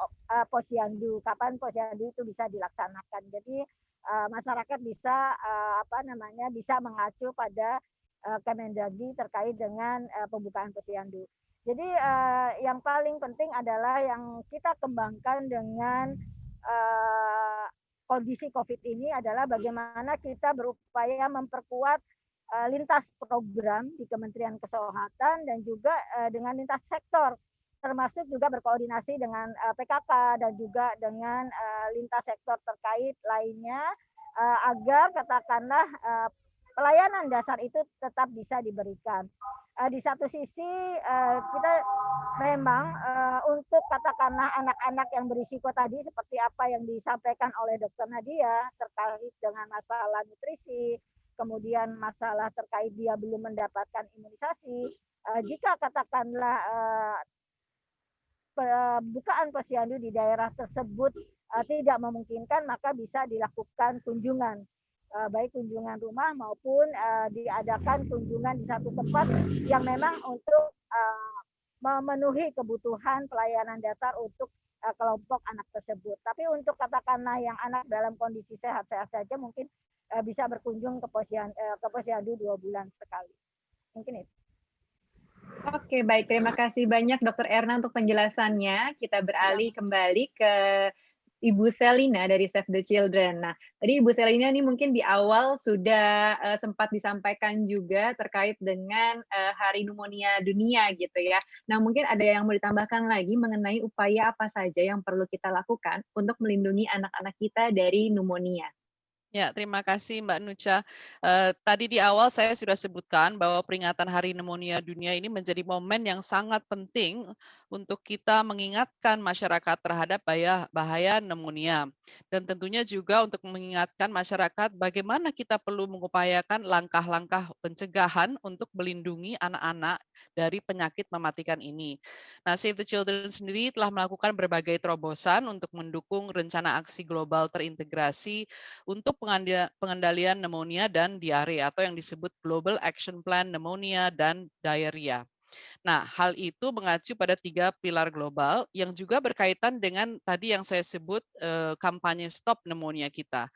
posyandu, kapan posyandu itu bisa dilaksanakan. Jadi masyarakat bisa bisa mengacu pada Kemendagri terkait dengan pembukaan posyandu. Jadi yang paling penting adalah yang kita kembangkan dengan kondisi COVID ini adalah bagaimana kita berupaya memperkuat lintas program di Kementerian Kesehatan dan juga dengan lintas sektor, termasuk juga berkoordinasi dengan PKK dan juga dengan lintas sektor terkait lainnya agar katakanlah pelayanan dasar itu tetap bisa diberikan. Di satu sisi kita memang untuk katakanlah anak-anak yang berisiko tadi seperti apa yang disampaikan oleh Dr. Nadia terkait dengan masalah nutrisi, kemudian masalah terkait dia belum mendapatkan imunisasi, jika katakanlah bukaan posyandu di daerah tersebut tidak memungkinkan, maka bisa dilakukan kunjungan, baik kunjungan rumah maupun diadakan kunjungan di satu tempat yang memang untuk memenuhi kebutuhan pelayanan dasar untuk kelompok anak tersebut. Tapi untuk katakanlah yang anak dalam kondisi sehat-sehat saja mungkin bisa berkunjung ke posyandu 2 bulan sekali. Mungkin itu. Oke, baik. Terima kasih banyak Dokter Erna untuk penjelasannya. Kita beralih kembali ke Ibu Selina dari Save the Children. Nah, tadi Ibu Selina ini mungkin di awal sudah sempat disampaikan juga terkait dengan Hari Pneumonia Dunia gitu ya. Nah, mungkin ada yang mau ditambahkan lagi mengenai upaya apa saja yang perlu kita lakukan untuk melindungi anak-anak kita dari pneumonia. Ya, terima kasih Mbak Nucha. Tadi di awal saya sudah sebutkan bahwa peringatan Hari Pneumonia Dunia ini menjadi momen yang sangat penting untuk kita mengingatkan masyarakat terhadap bahaya pneumonia. Dan tentunya juga untuk mengingatkan masyarakat bagaimana kita perlu mengupayakan langkah-langkah pencegahan untuk melindungi anak-anak dari penyakit mematikan ini. Nah, Save the Children sendiri telah melakukan berbagai terobosan untuk mendukung rencana aksi global terintegrasi untuk pengendalian pneumonia dan diare atau yang disebut Global Action Plan Pneumonia dan Diarrhea. Nah, hal itu mengacu pada 3 pilar global yang juga berkaitan dengan tadi yang saya sebut kampanye Stop Pneumonia kita.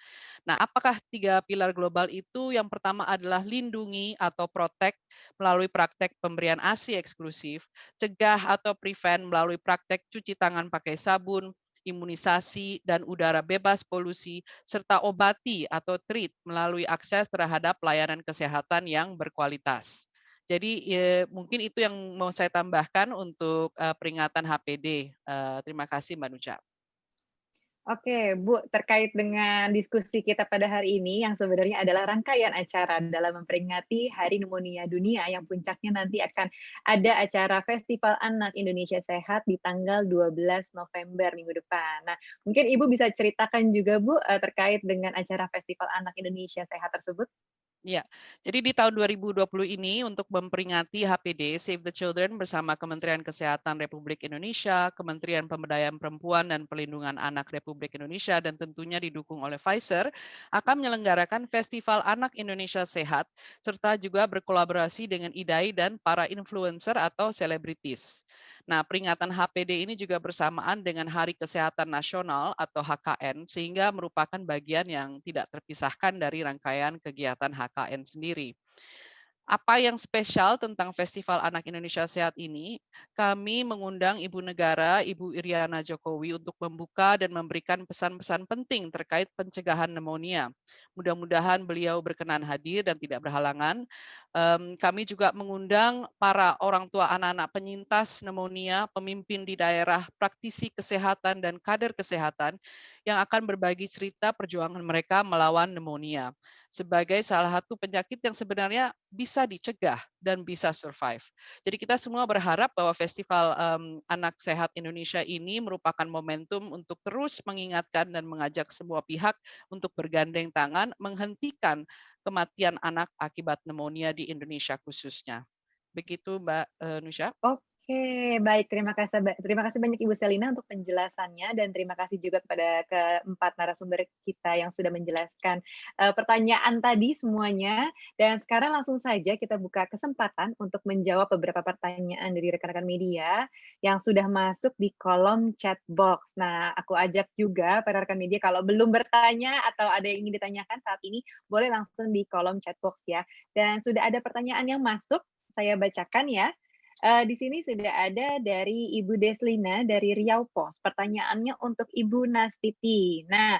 Nah, apakah 3 pilar global itu? Yang pertama adalah lindungi atau protect melalui praktek pemberian ASI eksklusif, cegah atau prevent melalui praktek cuci tangan pakai sabun, imunisasi dan udara bebas polusi, serta obati atau treat melalui akses terhadap pelayanan kesehatan yang berkualitas. Jadi mungkin itu yang mau saya tambahkan untuk peringatan HPD. Terima kasih Mbak Nucha. Oke, Bu, terkait dengan diskusi kita pada hari ini yang sebenarnya adalah rangkaian acara dalam memperingati Hari Pneumonia Dunia yang puncaknya nanti akan ada acara Festival Anak Indonesia Sehat di tanggal 12 November minggu depan. Nah, mungkin Ibu bisa ceritakan juga, Bu, terkait dengan acara Festival Anak Indonesia Sehat tersebut? Ya, jadi di tahun 2020 ini untuk memperingati HPD Save the Children bersama Kementerian Kesehatan Republik Indonesia, Kementerian Pemberdayaan Perempuan dan Perlindungan Anak Republik Indonesia, dan tentunya didukung oleh Pfizer, akan menyelenggarakan Festival Anak Indonesia Sehat, serta juga berkolaborasi dengan IDAI dan para influencer atau selebritis. Nah, peringatan HPD ini juga bersamaan dengan Hari Kesehatan Nasional atau HKN, sehingga merupakan bagian yang tidak terpisahkan dari rangkaian kegiatan HKN sendiri. Apa yang spesial tentang Festival Anak Indonesia Sehat ini? Kami mengundang Ibu Negara, Ibu Iriana Jokowi untuk membuka dan memberikan pesan-pesan penting terkait pencegahan pneumonia. Mudah-mudahan beliau berkenan hadir dan tidak berhalangan. Kami juga mengundang para orang tua anak-anak penyintas pneumonia, pemimpin di daerah, praktisi kesehatan, dan kader kesehatan yang akan berbagi cerita perjuangan mereka melawan pneumonia sebagai salah satu penyakit yang sebenarnya bisa dicegah dan bisa survive. Jadi kita semua berharap bahwa Festival Anak Sehat Indonesia ini merupakan momentum untuk terus mengingatkan dan mengajak semua pihak untuk bergandeng tangan menghentikan kematian anak akibat pneumonia di Indonesia khususnya. Begitu Mbak Nusya. Oke, baik. Terima kasih banyak Ibu Selina untuk penjelasannya dan terima kasih juga kepada keempat narasumber kita yang sudah menjelaskan pertanyaan tadi semuanya. Dan sekarang langsung saja kita buka kesempatan untuk menjawab beberapa pertanyaan dari rekan-rekan media yang sudah masuk di kolom chat box. Nah, aku ajak juga para rekan media kalau belum bertanya atau ada yang ingin ditanyakan saat ini, boleh langsung di kolom chat box ya. Dan sudah ada pertanyaan yang masuk, saya bacakan ya. Di sini sudah ada dari Ibu Deslina dari Riau Pos. Pertanyaannya untuk Ibu Nastiti. Nah,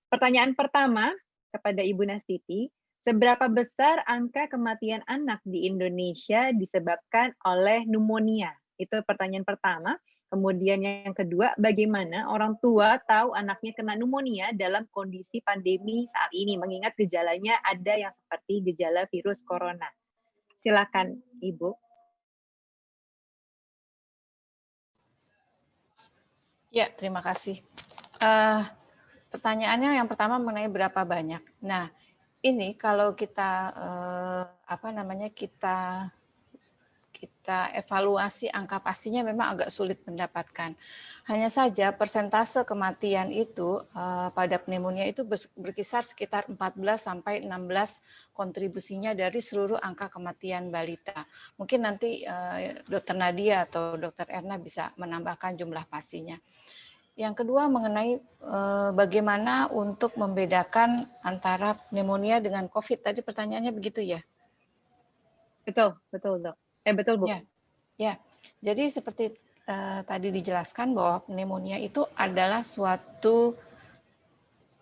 pertanyaan pertama kepada Ibu Nastiti, seberapa besar angka kematian anak di Indonesia disebabkan oleh pneumonia? Itu pertanyaan pertama. Kemudian yang kedua, bagaimana orang tua tahu anaknya kena pneumonia dalam kondisi pandemi saat ini, mengingat gejalanya ada yang seperti gejala virus corona. Silakan, Ibu. Ya, terima kasih. Pertanyaannya yang pertama mengenai berapa banyak. Nah, ini kalau kita kita evaluasi angka pastinya memang agak sulit mendapatkan. Hanya saja persentase kematian itu pada pneumonia itu berkisar sekitar 14 sampai 16 kontribusinya dari seluruh angka kematian balita. Mungkin nanti Dr. Nadia atau Dr. Erna bisa menambahkan jumlah pastinya. Yang kedua mengenai bagaimana untuk membedakan antara pneumonia dengan COVID. Tadi pertanyaannya begitu ya? Betul, Dok. Betul, Bu. Ya. Jadi seperti tadi dijelaskan bahwa pneumonia itu adalah suatu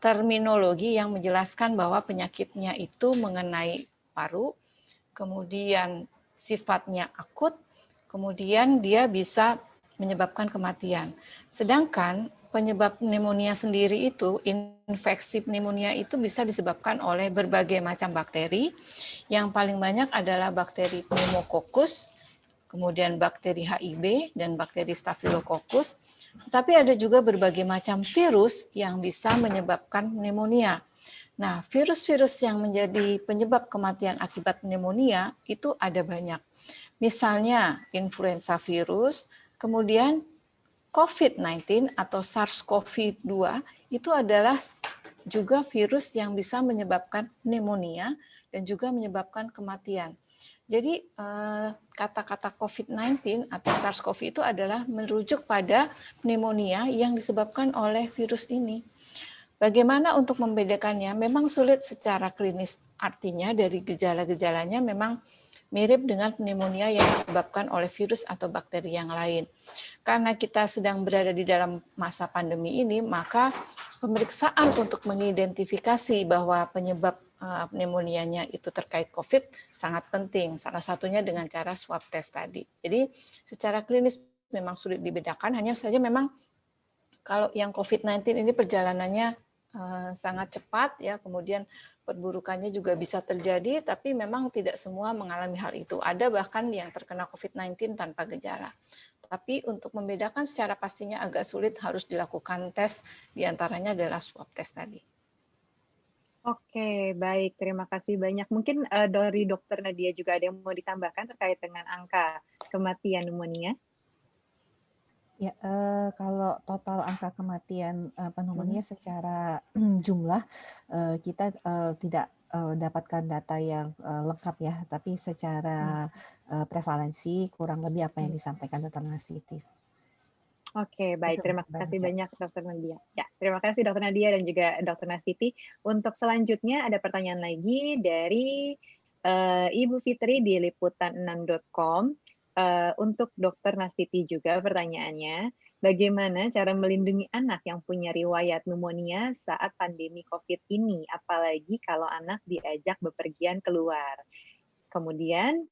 terminologi yang menjelaskan bahwa penyakitnya itu mengenai paru, kemudian sifatnya akut, kemudian dia bisa menyebabkan kematian. Sedangkan penyebab pneumonia sendiri itu, infeksi pneumonia itu bisa disebabkan oleh berbagai macam bakteri. Yang paling banyak adalah bakteri Pneumococcus, kemudian bakteri HIB dan bakteri Staphylococcus. Tapi ada juga berbagai macam virus yang bisa menyebabkan pneumonia. Nah, virus-virus yang menjadi penyebab kematian akibat pneumonia itu ada banyak. Misalnya influenza virus, kemudian COVID-19 atau SARS-CoV-2 itu adalah juga virus yang bisa menyebabkan pneumonia dan juga menyebabkan kematian. Jadi kata-kata COVID-19 atau SARS-CoV itu adalah merujuk pada pneumonia yang disebabkan oleh virus ini. Bagaimana untuk membedakannya? Memang sulit secara klinis, artinya dari gejala-gejalanya memang mirip dengan pneumonia yang disebabkan oleh virus atau bakteri yang lain. Karena kita sedang berada di dalam masa pandemi ini, maka pemeriksaan untuk mengidentifikasi bahwa penyebab pneumonianya itu terkait COVID sangat penting. Salah satunya dengan cara swab test tadi. Jadi secara klinis memang sulit dibedakan, hanya saja memang Kalau yang COVID-19 ini perjalanannya sangat cepat ya, kemudian perburukannya juga bisa terjadi, tapi memang tidak semua mengalami hal itu. Ada bahkan yang terkena COVID-19 tanpa gejala. Tapi untuk membedakan secara pastinya agak sulit, harus dilakukan tes, diantaranya adalah swab test tadi. Oke, baik. Terima kasih banyak. Mungkin dari Dokter Nadia juga ada yang mau ditambahkan terkait dengan angka kematian pneumonia? Ya, kalau total angka kematian pneumonia secara jumlah kita tidak dapatkan data yang lengkap ya, tapi secara prevalensi kurang lebih apa yang disampaikan Dr. Nastiti. Oke, baik. Itu, Terima Mbak kasih Nucha. banyak Dokter Nadia. Ya, terima kasih Dokter Nadia dan juga Dokter Nastiti. Untuk selanjutnya ada pertanyaan lagi dari Ibu Fitri di liputan6.com. Untuk Dokter Nastiti juga pertanyaannya, bagaimana cara melindungi anak yang punya riwayat pneumonia saat pandemi COVID ini, apalagi kalau anak diajak bepergian keluar? Kemudian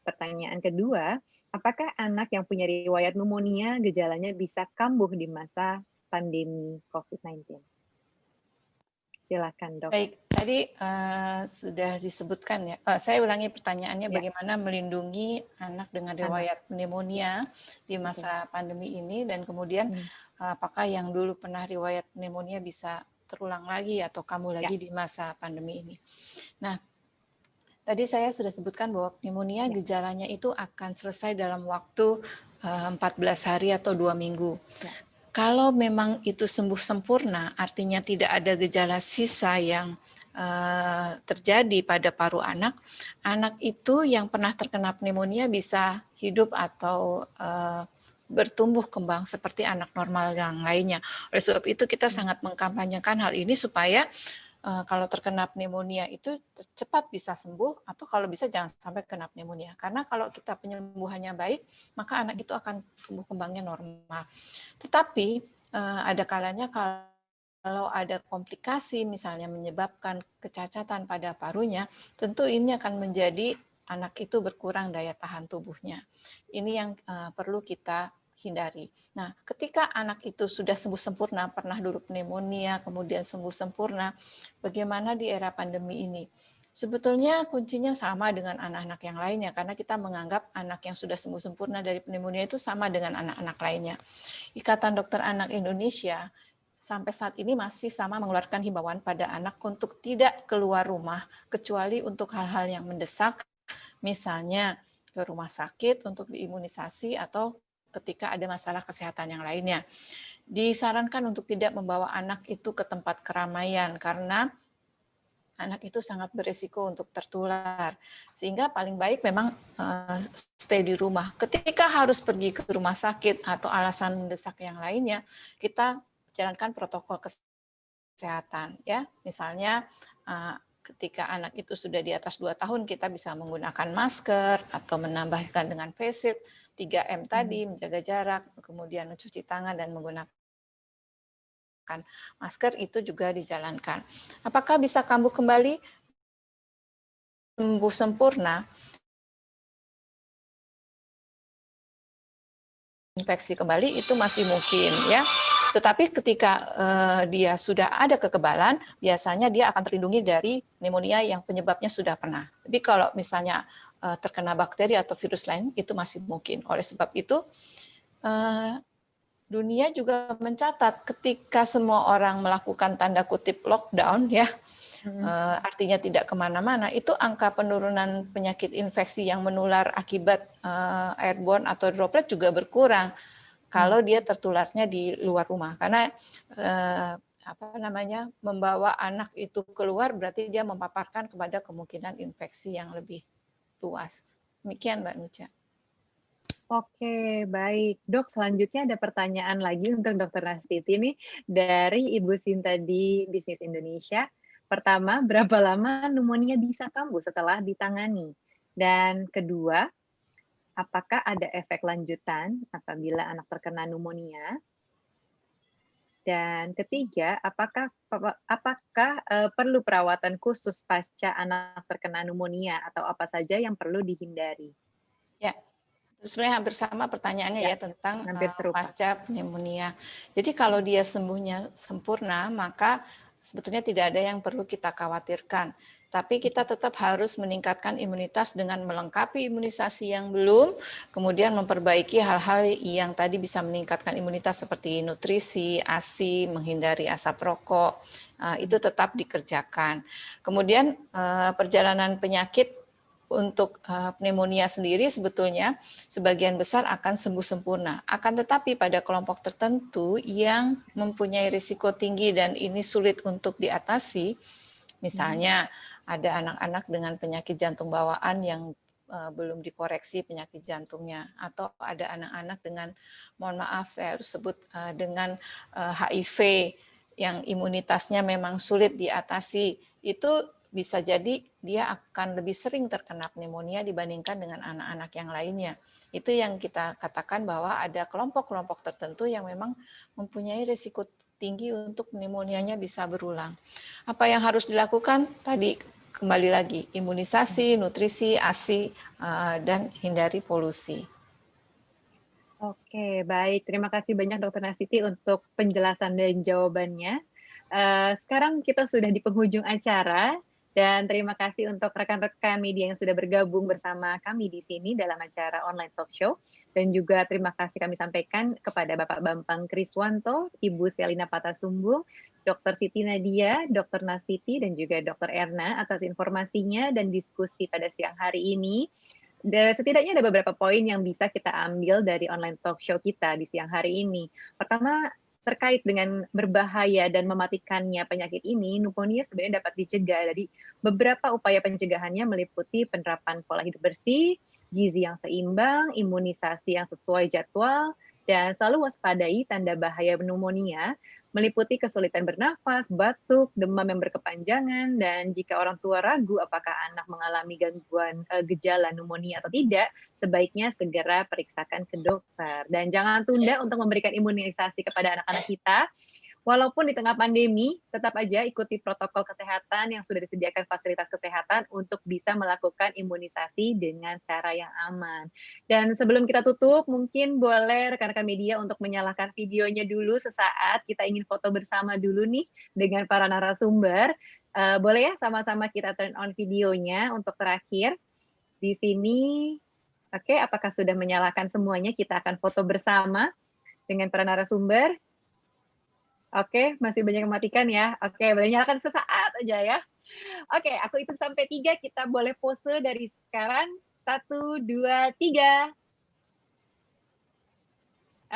pertanyaan kedua, apakah anak yang punya riwayat pneumonia gejalanya bisa kambuh di masa pandemi COVID-19? Silakan, Dok. Baik, tadi sudah disebutkan ya. Saya ulangi pertanyaannya, Ya. bagaimana melindungi anak dengan riwayat pneumonia di masa pandemi ini, dan kemudian apakah yang dulu pernah riwayat pneumonia bisa terulang lagi atau kambuh lagi di masa pandemi ini. Nah, tadi saya sudah sebutkan bahwa pneumonia gejalanya itu akan selesai dalam waktu 14 hari atau 2 minggu. Kalau memang itu sembuh sempurna, artinya tidak ada gejala sisa yang terjadi pada paru anak, anak itu yang pernah terkena pneumonia bisa hidup atau bertumbuh kembang seperti anak normal yang lainnya. Oleh sebab itu kita sangat mengkampanyekan hal ini supaya kalau terkena pneumonia itu cepat bisa sembuh, atau kalau bisa jangan sampai kena pneumonia. Karena kalau kita penyembuhannya baik, maka anak itu akan tumbuh kembangnya normal. Tetapi ada kalanya kalau ada komplikasi, misalnya menyebabkan kecacatan pada parunya, tentu ini akan menjadi anak itu berkurang daya tahan tubuhnya. Ini yang perlu kita hindari. Nah, ketika anak itu sudah sembuh sempurna, pernah dulu pneumonia, kemudian sembuh sempurna, bagaimana di era pandemi ini? Sebetulnya kuncinya sama dengan anak-anak yang lainnya, karena kita menganggap anak yang sudah sembuh sempurna dari pneumonia itu sama dengan anak-anak lainnya. Ikatan Dokter Anak Indonesia sampai saat ini masih sama mengeluarkan himbauan pada anak untuk tidak keluar rumah, kecuali untuk hal-hal yang mendesak, misalnya ke rumah sakit untuk diimunisasi atau ketika ada masalah kesehatan yang lainnya. Disarankan untuk tidak membawa anak itu ke tempat keramaian karena anak itu sangat berisiko untuk tertular. Sehingga paling baik memang stay di rumah. Ketika harus pergi ke rumah sakit atau alasan mendesak yang lainnya, kita jalankan protokol kesehatan ya. Misalnya ketika anak itu sudah di atas 2 tahun, kita bisa menggunakan masker atau menambahkan dengan face shield, 3M tadi, menjaga jarak, kemudian mencuci tangan dan menggunakan masker, itu juga dijalankan. Apakah bisa kambuh kembali? Sembuh sempurna? Infeksi kembali itu masih mungkin ya. Tetapi ketika dia sudah ada kekebalan, biasanya dia akan terlindungi dari pneumonia yang penyebabnya sudah pernah. Tapi kalau misalnya terkena bakteri atau virus lain, itu masih mungkin. Oleh sebab itu, dunia juga mencatat ketika semua orang melakukan tanda kutip lockdown ya, artinya tidak kemana-mana, itu angka penurunan penyakit infeksi yang menular akibat airborne atau droplet juga berkurang kalau dia tertularnya di luar rumah. Karena membawa anak itu keluar berarti dia memaparkan kepada kemungkinan infeksi yang lebih luas. Demikian Mbak Nucha. Oke, baik. Dok, selanjutnya ada pertanyaan lagi untuk Dr. Nastiti nih dari Ibu Sinta di Bisnis Indonesia. Pertama, berapa lama pneumonia bisa kambuh setelah ditangani? Dan kedua, apakah ada efek lanjutan apabila anak terkena pneumonia? Dan ketiga, apakah perlu perawatan khusus pasca anak terkena pneumonia atau apa saja yang perlu dihindari? Ya, Sebenarnya hampir sama pertanyaannya ya tentang hampir serupa. pasca pneumonia. Jadi kalau dia sembuhnya sempurna, maka sebetulnya tidak ada yang perlu kita khawatirkan. Tapi kita tetap harus meningkatkan imunitas dengan melengkapi imunisasi yang belum, kemudian memperbaiki hal-hal yang tadi bisa meningkatkan imunitas seperti nutrisi, ASI, menghindari asap rokok, itu tetap dikerjakan. Kemudian perjalanan penyakit untuk pneumonia sendiri sebetulnya sebagian besar akan sembuh sempurna. Akan tetapi pada kelompok tertentu yang mempunyai risiko tinggi dan ini sulit untuk diatasi, misalnya ada anak-anak dengan penyakit jantung bawaan yang belum dikoreksi penyakit jantungnya, atau ada anak-anak dengan, mohon maaf saya harus sebut, dengan HIV yang imunitasnya memang sulit diatasi, itu bisa jadi dia akan lebih sering terkena pneumonia dibandingkan dengan anak-anak yang lainnya. Itu yang kita katakan bahwa ada kelompok-kelompok tertentu yang memang mempunyai risiko tinggi untuk pneumonia-nya bisa berulang. Apa yang harus dilakukan? Tadi kembali lagi, imunisasi, nutrisi, ASI, dan hindari polusi. Oke, baik. Terima kasih banyak Dr. Nastiti untuk penjelasan dan jawabannya. Sekarang kita sudah di penghujung acara. Dan terima kasih untuk rekan-rekan media yang sudah bergabung bersama kami di sini dalam acara online talk show. Dan juga terima kasih kami sampaikan kepada Bapak Bambang Kriswanto, Ibu Selina Patasumbung, Dr. Siti Nadia, Dr. Nastiti, dan juga Dr. Erna atas informasinya dan diskusi pada siang hari ini. Setidaknya ada beberapa poin yang bisa kita ambil dari online talk show kita di siang hari ini. Pertama, terkait dengan berbahaya dan mematikannya penyakit ini, pneumonia sebenarnya dapat dicegah. Jadi beberapa upaya pencegahannya meliputi penerapan pola hidup bersih, gizi yang seimbang, imunisasi yang sesuai jadwal, dan selalu waspadai tanda bahaya pneumonia, meliputi kesulitan bernafas, batuk, demam yang berkepanjangan, dan jika orang tua ragu apakah anak mengalami gangguan gejala pneumonia atau tidak, sebaiknya segera periksakan ke dokter. Dan jangan tunda untuk memberikan imunisasi kepada anak-anak kita. Walaupun di tengah pandemi, tetap aja ikuti protokol kesehatan yang sudah disediakan fasilitas kesehatan untuk bisa melakukan imunisasi dengan cara yang aman. Dan sebelum kita tutup, mungkin boleh rekan-rekan media untuk menyalakan videonya dulu sesaat. Kita ingin foto bersama dulu nih dengan para narasumber. Boleh ya sama-sama kita turn on videonya untuk terakhir. Di sini, oke, apakah sudah menyalakan semuanya? Kita akan foto bersama dengan para narasumber. Oke, masih banyak yang matikan ya. Oke, boleh nyalakan sesaat aja ya. Oke, aku hitung sampai 3, kita boleh pose dari sekarang. 1, 2, 3.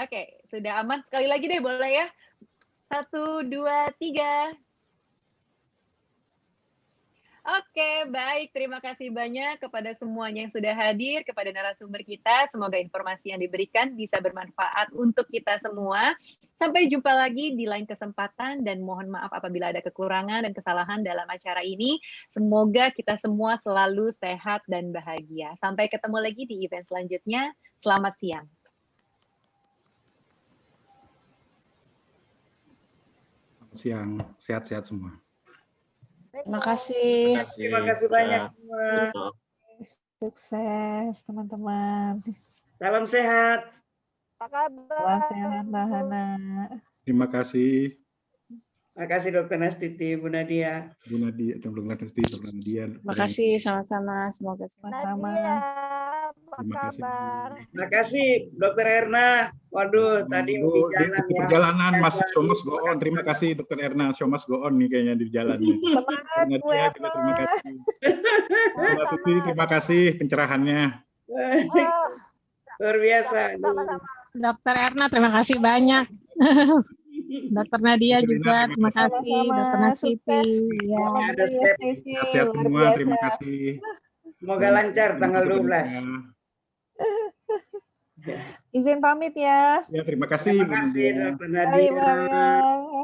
Oke, sudah aman. Sekali lagi deh, boleh ya. 1, 2, 3. Oke, baik. Terima kasih banyak kepada semuanya yang sudah hadir, kepada narasumber kita. Semoga informasi yang diberikan bisa bermanfaat untuk kita semua. Sampai jumpa lagi di lain kesempatan dan mohon maaf apabila ada kekurangan dan kesalahan dalam acara ini. Semoga kita semua selalu sehat dan bahagia. Sampai ketemu lagi di event selanjutnya. Selamat siang. Selamat siang, sehat-sehat semua. Terima kasih. Terima kasih banyak semua. Sukses teman-teman. Salam sehat. Apa kabar? Salam sehat Mbak Hana. Terima kasih. Terima kasih Dr. Nastiti, Bu Nadia. Bu Nadia, Dr. Nastiti, Dr. Nadia. Terima kasih, sama-sama. Semoga Sama-sama. Nadia, apa Terima kasih. kabar? Terima kasih Dr. Erna. Waduh, tadi Bu, di jalan di ya. perjalanan masih show must go on. Terima kasih Dr. Erna, show must go on nih kayaknya di jalannya. Semangat Bu Nadia juga terima Erna. kasih. Bu Nastiti, terima kasih pencerahannya. Oh, Luar biasa. sama-sama. Dokter Erna, terima kasih banyak. Dokter Nadia Dr. juga, Erna, terima kasih. Sama-sama. Dokter Nastiti. Sukses. Ya. Masih ada Alhamdulillah step. stay Sehat-sehat luar semua, biasa. terima kasih. Semoga lancar tanggal 12. Izin pamit ya. Ya, terima kasih. Terima kasih Bu Nadia. Dr. Bye Nadia. Mbak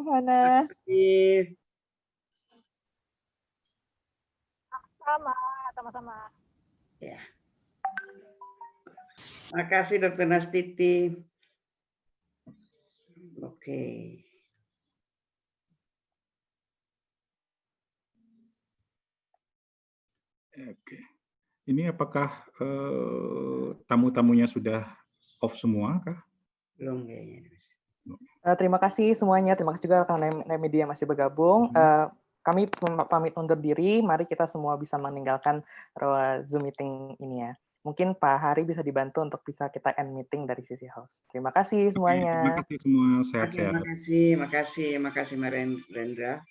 Hana. Terima kasih. Sama-sama. Ya. Terima kasih Dr. Nastiti. Oke. Oke. Ini apakah tamu-tamunya sudah off semua kah? Belum kayaknya. Terima kasih semuanya. Terima kasih juga rekan media masih bergabung. Kami pamit undur diri. Mari kita semua bisa meninggalkan Zoom meeting ini ya. Mungkin Pak Hari bisa dibantu untuk bisa kita end meeting dari sisi host. Terima kasih semuanya. Terima kasih semua. Sehat-sehat. Makasih Mbak Rendra.